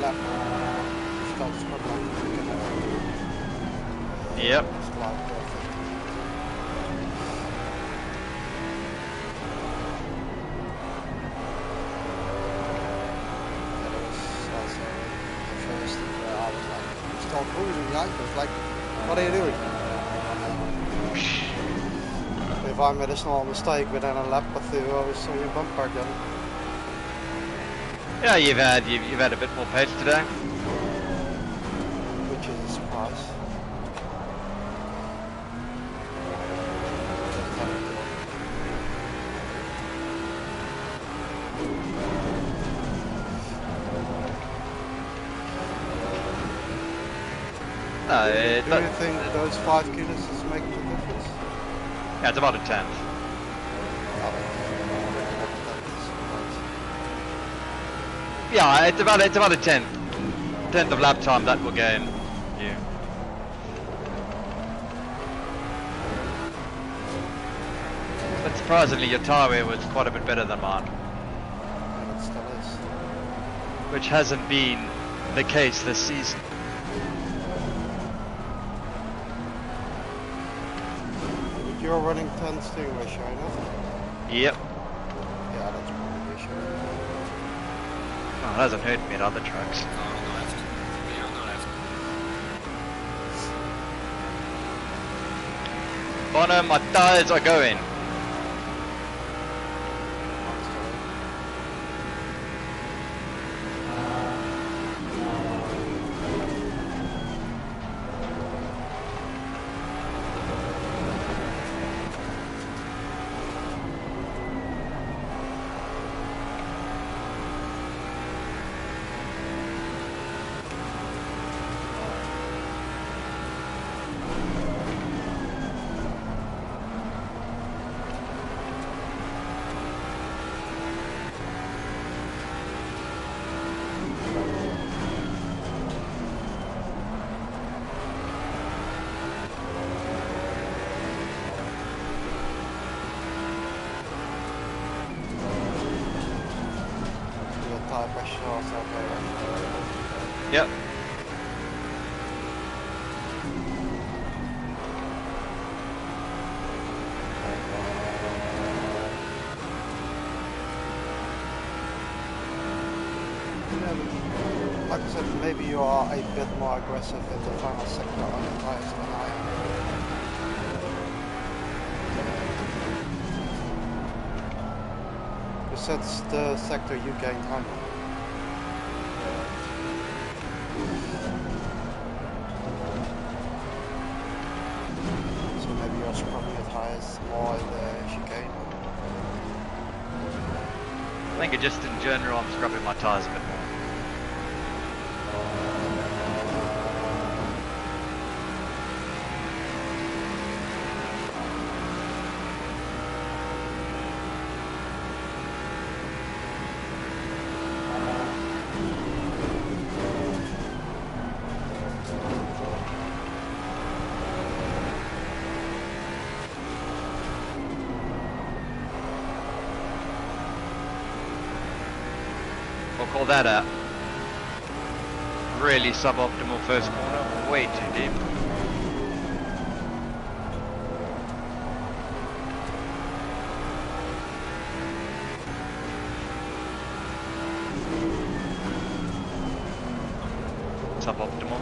lap starts struggling to get out. Yep. It's like 15 That was also the first where I was like, still cruising behind me. It's like, what are you doing? If I made a small mistake within a lap or two, I was on your bumper again. Yeah, you've had a bit more pace today. Which is a surprise. No, Do you think those 5 kilos is making a difference? yeah, it's about a tenth. Yeah, it's about a tenth of lap time that will gain you. But surprisingly, your tyre wear was quite a bit better than mine, And it still is. which hasn't been the case this season. You're running 10 steering ratio, right? Yep. Yeah, that's probably the issue. Oh, it hasn't hurt me at other tracks. No, on the left. Yeah, on the left. Bono, my tyres are going. Your tire pressure also okay, right? Yep. Yeah, but like I said, maybe you are a bit more aggressive in the final sector on the tires than I am. Because that's the sector you gain time on. So maybe you're scrubbing your tires more in the chicane. I think it just in general, I'm scrubbing my tyres a bit more. We'll call that a really suboptimal first corner, way too deep. Suboptimal.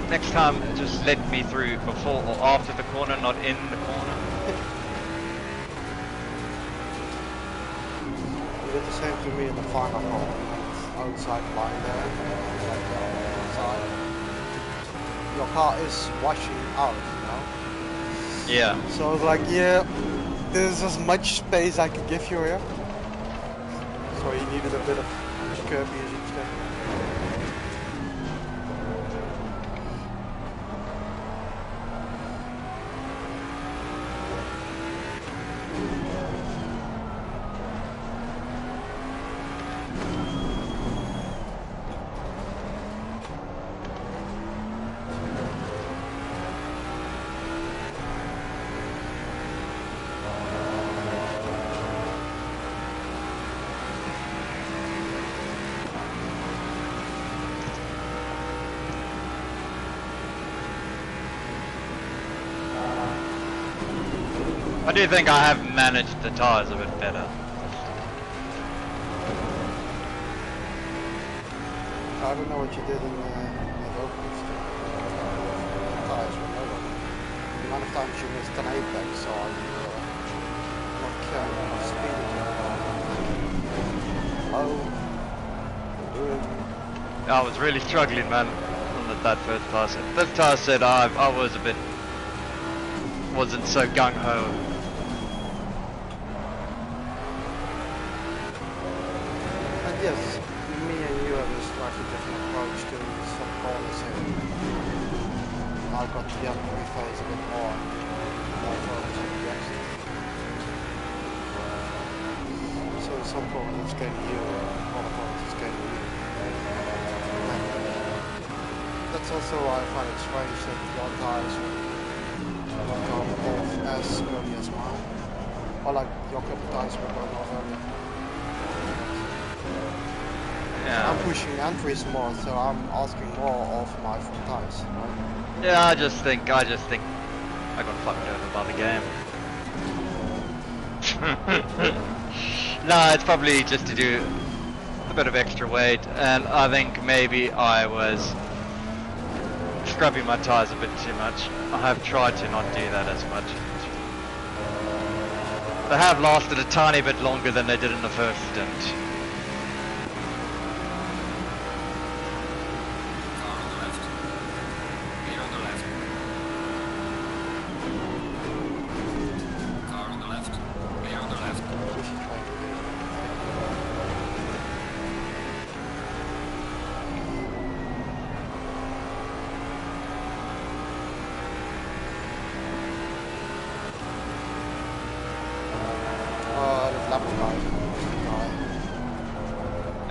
Next time, just let me through before or after the corner, not in the corner. You did the same to me in the final hole. Outside line there, like outside. Your car is washing out, you know? Yeah. So I was like, yeah, this is as much space I can give you here. So he needed a bit of curvy as you said. I do think I have managed the tyres a bit better. I don't know what you did in the open tires were lower. The amount of times you missed an apex or not carrying enough speed in your I was really struggling, man, on that first tire set. This tire set, I was a bit, wasn't so gung-ho. And yes, me and you have a slightly different approach to some corners here. I've got the entry phase a bit more focused on the exit. So some corners it's going to you, other corners it's going to you. That's also why I find it strange that your tires don't go off as early as mine. Or like your couple tires were going off earlier. Yeah. I'm pushing entries more, so I'm asking more of my front tires. Right? Yeah, I just think I got fucked over by the game. No, it's probably just to do a bit of extra weight, and I think maybe I was scrubbing my tyres a bit too much. I have tried to not do that as much. They have lasted a tiny bit longer than they did in the first stint.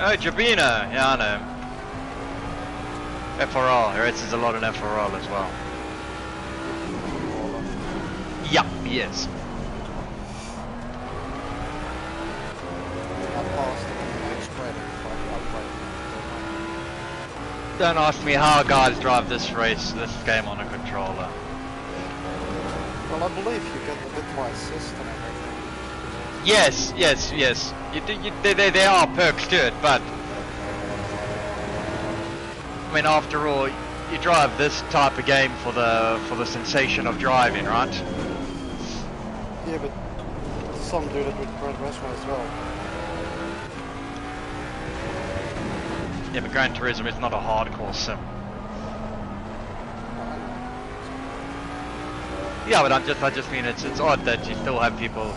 Oh, Jabina, yeah, I know. FRL, he races a lot in FRL as well. Yeah, he is. Don't ask me how guys drive this game on a controller. Well, I believe you get a bit more assist and everything. Yes. There are perks to it, but I mean, after all, you drive this type of game for the sensation of driving, right? Yeah, but some do that with Gran Turismo as well. Yeah, but Gran Turismo is not a hardcore sim. Yeah, but I just mean it's odd that you still have people.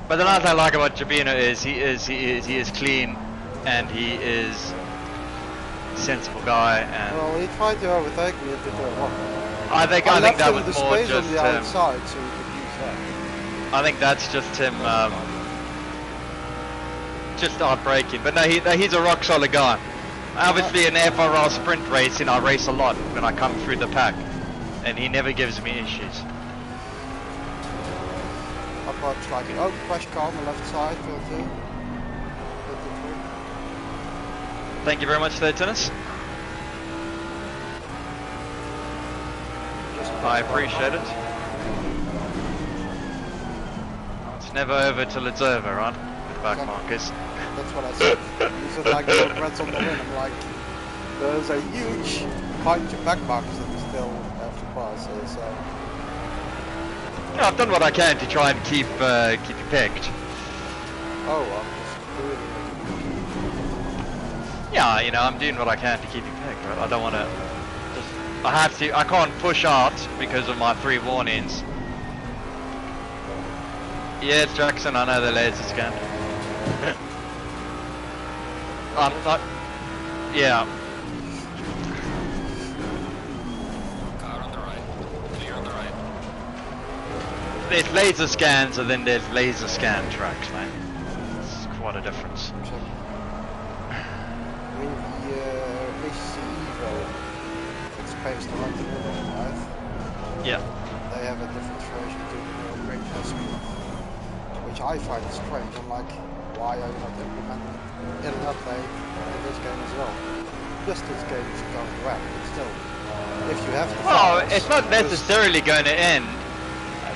But the nice thing I like about Jabino is he is clean, and he is a sensible guy. And well, he tried to overtake me at the turn one. I think that was the more space just on the outside, so he could use that. I think that's just him, just outbraking. But no, he's a rock solid guy. Obviously, in FRL sprint racing, I race a lot when I come through the pack, and he never gives me issues. Approach like, oh, crash car on the left side, fill 2. Thank you very much there, Tennis. I appreciate it. It's never over till it's over, right? With back markers. That's what I said. You said like the reds on the win. I'm like, there's a huge bunch of back markers that we still have to pass. So. Yeah, I've done what I can to try and keep you picked. Oh, I'm just doing it. Yeah, you know, I'm doing what I can to keep you picked, right? I don't want to I can't push out because of my 3 warnings. Yes, Jackson, I know the laser scan. I'm not. Yeah. Car on the right. Clear on the right. There's laser scans and then there's laser scan tracks, man. It's quite a difference. I mean, the HC Evo, it's based on the middle, right? Yeah. They have a different version to the great speed, which I find strange. I'm like, why are you not implementing it in an update in this game as well? Just this game is going well, but still. if you have the Well, files. it's not just- necessarily going to end.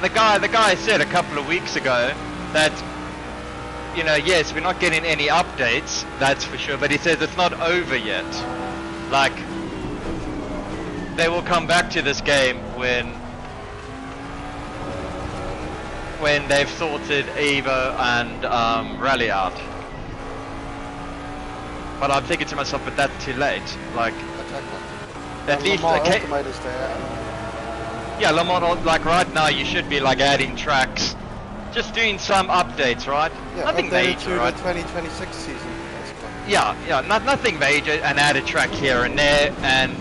The guy said a couple of weeks ago that, you know, yes, we're not getting any updates, that's for sure, but he says it's not over yet. Like, they will come back to this game when they've sorted Evo and Rally out. But I'm thinking to myself, but that's too late. Like, Exactly. at And least, Lamar okay, Ultimate is there. yeah, Lamont, like right now, you should be like adding tracks, just doing some updates, right? Yeah, Nothing updated major, to right? the 2026 season, basically. Yeah, nothing major, and add a track here and there, and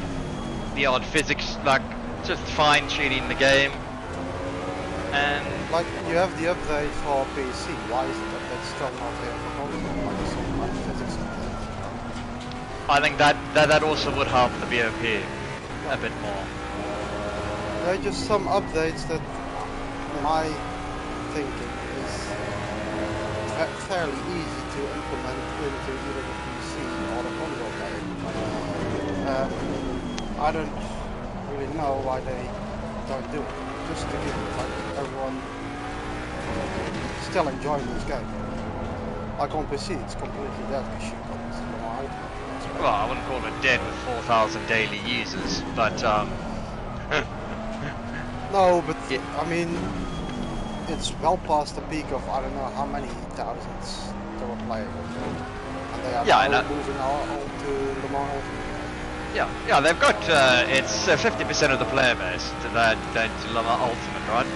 the odd physics, like just fine tuning the game. And Like, you have the update for PC, why is it that that's still not here for console? Like, some like physics update. I think that also would help the BOP a bit more. There are just some updates that my thinking is fairly easy to implement into either the PC or the console game. I don't really know why they don't do it. Just to give like everyone still enjoying this game. Like on PC, it's completely dead because you got Lamar Ultimate. Well, I wouldn't call it dead with 4,000 daily users, but No, but Yeah. I mean, it's well past the peak of I don't know how many thousands they were playing, and they are Yeah, I now know. moving on to Le Mans Ultimate. yeah, they've got it's 50% of the player base to that to Le Mans Ultimate, right?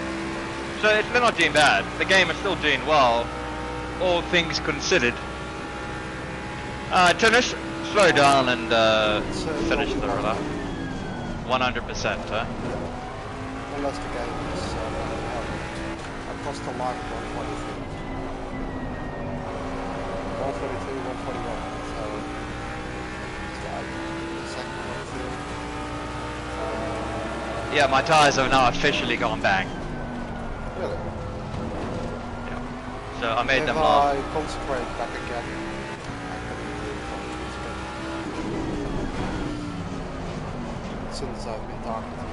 So they're not doing bad. The game is still doing well, all things considered. Tennis, slow down and finish the lap. 100%, huh? Unless the game is I cost a life 143. 143, 141. So it's like the second one. Yeah, my tyres have now officially gone bang. Really? Yeah. So I made If them I last. concentrate back again, I can really since I've been talking to you,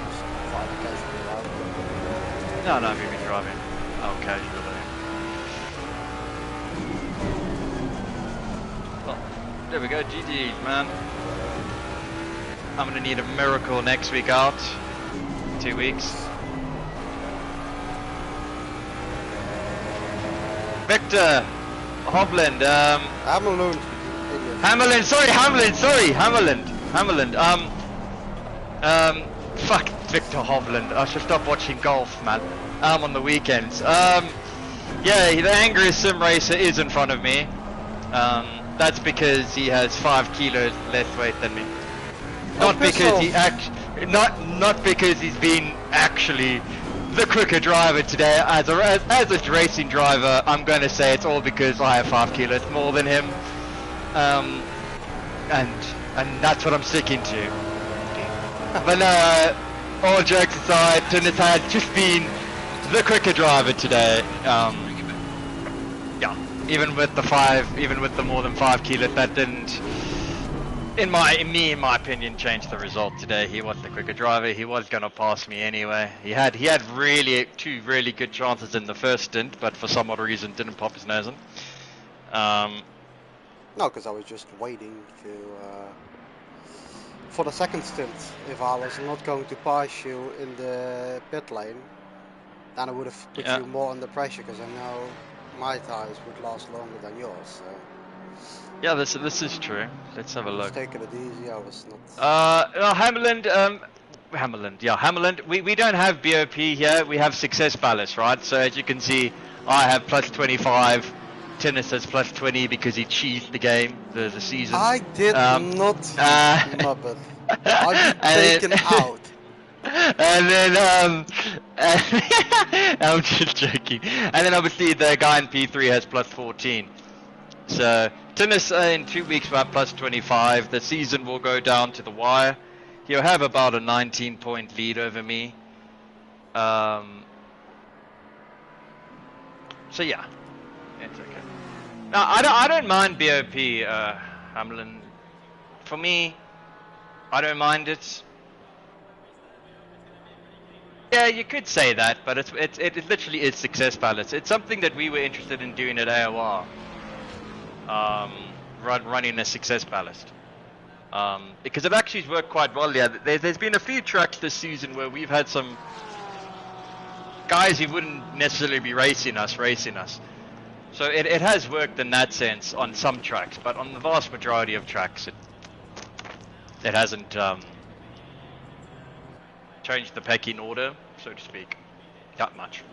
just find casually right. No, we've been driving. Oh, casually. Well, there we go, GG's, man. I'm gonna need a miracle next week out. 2 weeks. Victor Hovland, Hamilton, idiot. Hammerland. Fuck Victor Hovland. I should stop watching golf, man. On the weekends. Yeah, the angriest sim racer is in front of me. That's because he has 5 kilos less weight than me. Not because he not because he's been actually the quicker driver today. As a racing driver, I'm going to say it's all because I have 5 kilos more than him. And that's what I'm sticking to. But no, all jokes aside, Dennis had just been the quicker driver today. Yeah, even with the more than 5 kilos, that didn't, in my opinion, change the result today. He was the quicker driver. He was gonna pass me anyway. He had really 2 really good chances in the first stint, but for some odd reason didn't pop his nose in. No, because I was just waiting to for the second stint. If I was not going to pass you in the pit lane, then I would have put you more under pressure because I know my tires would last longer than yours. So. Yeah, this is true. Let's have a look. Taking it easy. I was not. Hammerland. We don't have BOP here. We have success ballast, right? So as you can see, I have plus 25. Tennis has plus 20 because he cheesed the game, the season. I did not, Muppet. I've been taken out. And then, I'm just joking. And then obviously the guy in P3 has plus 14. So, Tennis in 2 weeks will have plus 25. The season will go down to the wire. He'll have about a 19-point lead over me. So yeah, it's okay. Now I don't mind BOP, Hamlin. For me, I don't mind it. Yeah, you could say that, but it literally is success ballast. It's something that we were interested in doing at AOR. Running a success ballast. Because it actually worked quite well. Yeah, there's been a few tracks this season where we've had some guys who wouldn't necessarily be racing us. So it has worked in that sense on some tracks, but on the vast majority of tracks, it hasn't changed the pecking order, so to speak, that much.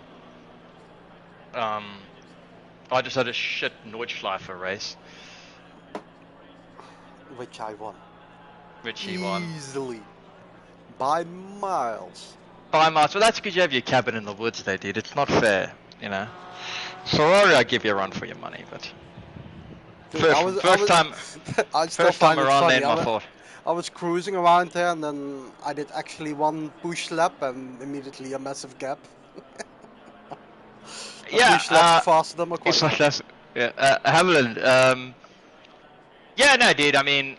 I just had a shit Nordschleifer race, Which I won. which he won. Easily. By miles. By miles. Well, that's because you have your cabin in the woods there, dude. It's not fair, you know. Ferrari, I give you a run for your money, but Dude, first time I still first time find it around, funny. then my fault. I was cruising around there and then I did actually one push lap and immediately a massive gap. Yeah, push lap faster than my it's qualifying. like yeah, Hamlin. Yeah, no, dude. I mean,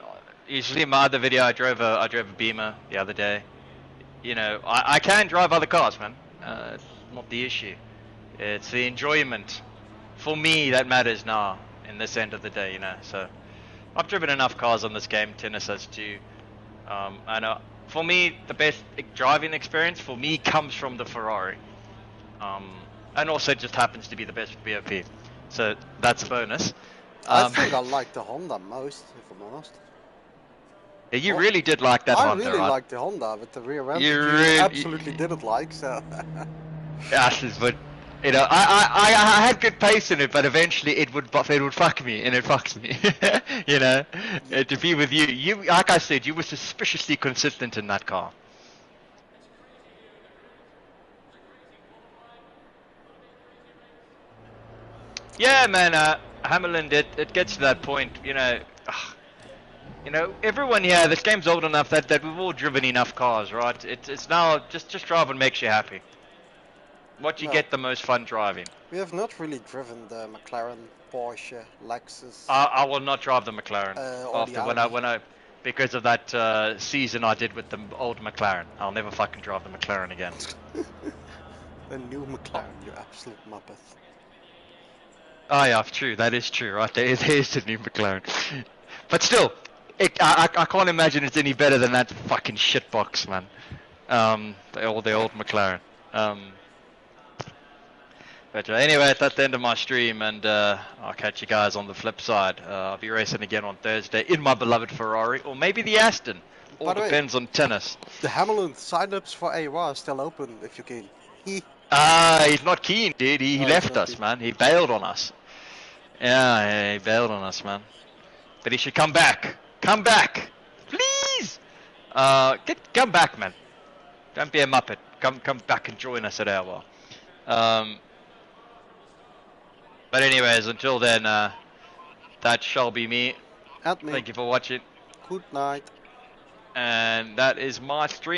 you see my other video. I drove a Beamer the other day. You know, I can drive other cars, man. It's not the issue. It's the enjoyment for me that matters now in this end of the day, you know. So I've driven enough cars on this game. Tennis has too. I know. For me, the best driving experience for me comes from the Ferrari, and also just happens to be the best with BOP. So that's a bonus. I think I like the Honda most, if I'm honest. Yeah, you really did like that Honda, I really right? like the Honda, but the rear end You you really- absolutely didn't like, so... Yeah, but you know, I had good pace in it, but eventually it would fuck me, and it fucks me. You know, to be with you, like I said, you were suspiciously consistent in that car. Yeah, man, Hammerland, it gets to that point, you know. You know, everyone here, this game's old enough that we've all driven enough cars, right? It's now just drive what makes you happy. What you No. get the most fun driving. We have not really driven the McLaren, Porsche, Lexus. I will not drive the McLaren or after the when Audi. I because of that season I did with the old McLaren. I'll never fucking drive the McLaren again. A new McLaren, you absolute muppet. Oh yeah, true. That is true, right? There's the new McLaren. But still, I can't imagine it's any better than that fucking shitbox, man. The old McLaren. But anyway, that's the end of my stream, and I'll catch you guys on the flip side. I'll be racing again on Thursday in my beloved Ferrari, or maybe the Aston. All By the way, depends on tennis. The Hamilton sign-ups for AWA are still open if you can. He's not keen, dude. He Oh, left he's not us, keen. man. He bailed on us. Yeah, he bailed on us, man. But he should come back. Come back, please. Come back, man. Don't be a muppet. Come back and join us at our. But anyways, until then, that shall be me. And me. Thank you for watching. Good night. And that is my stream.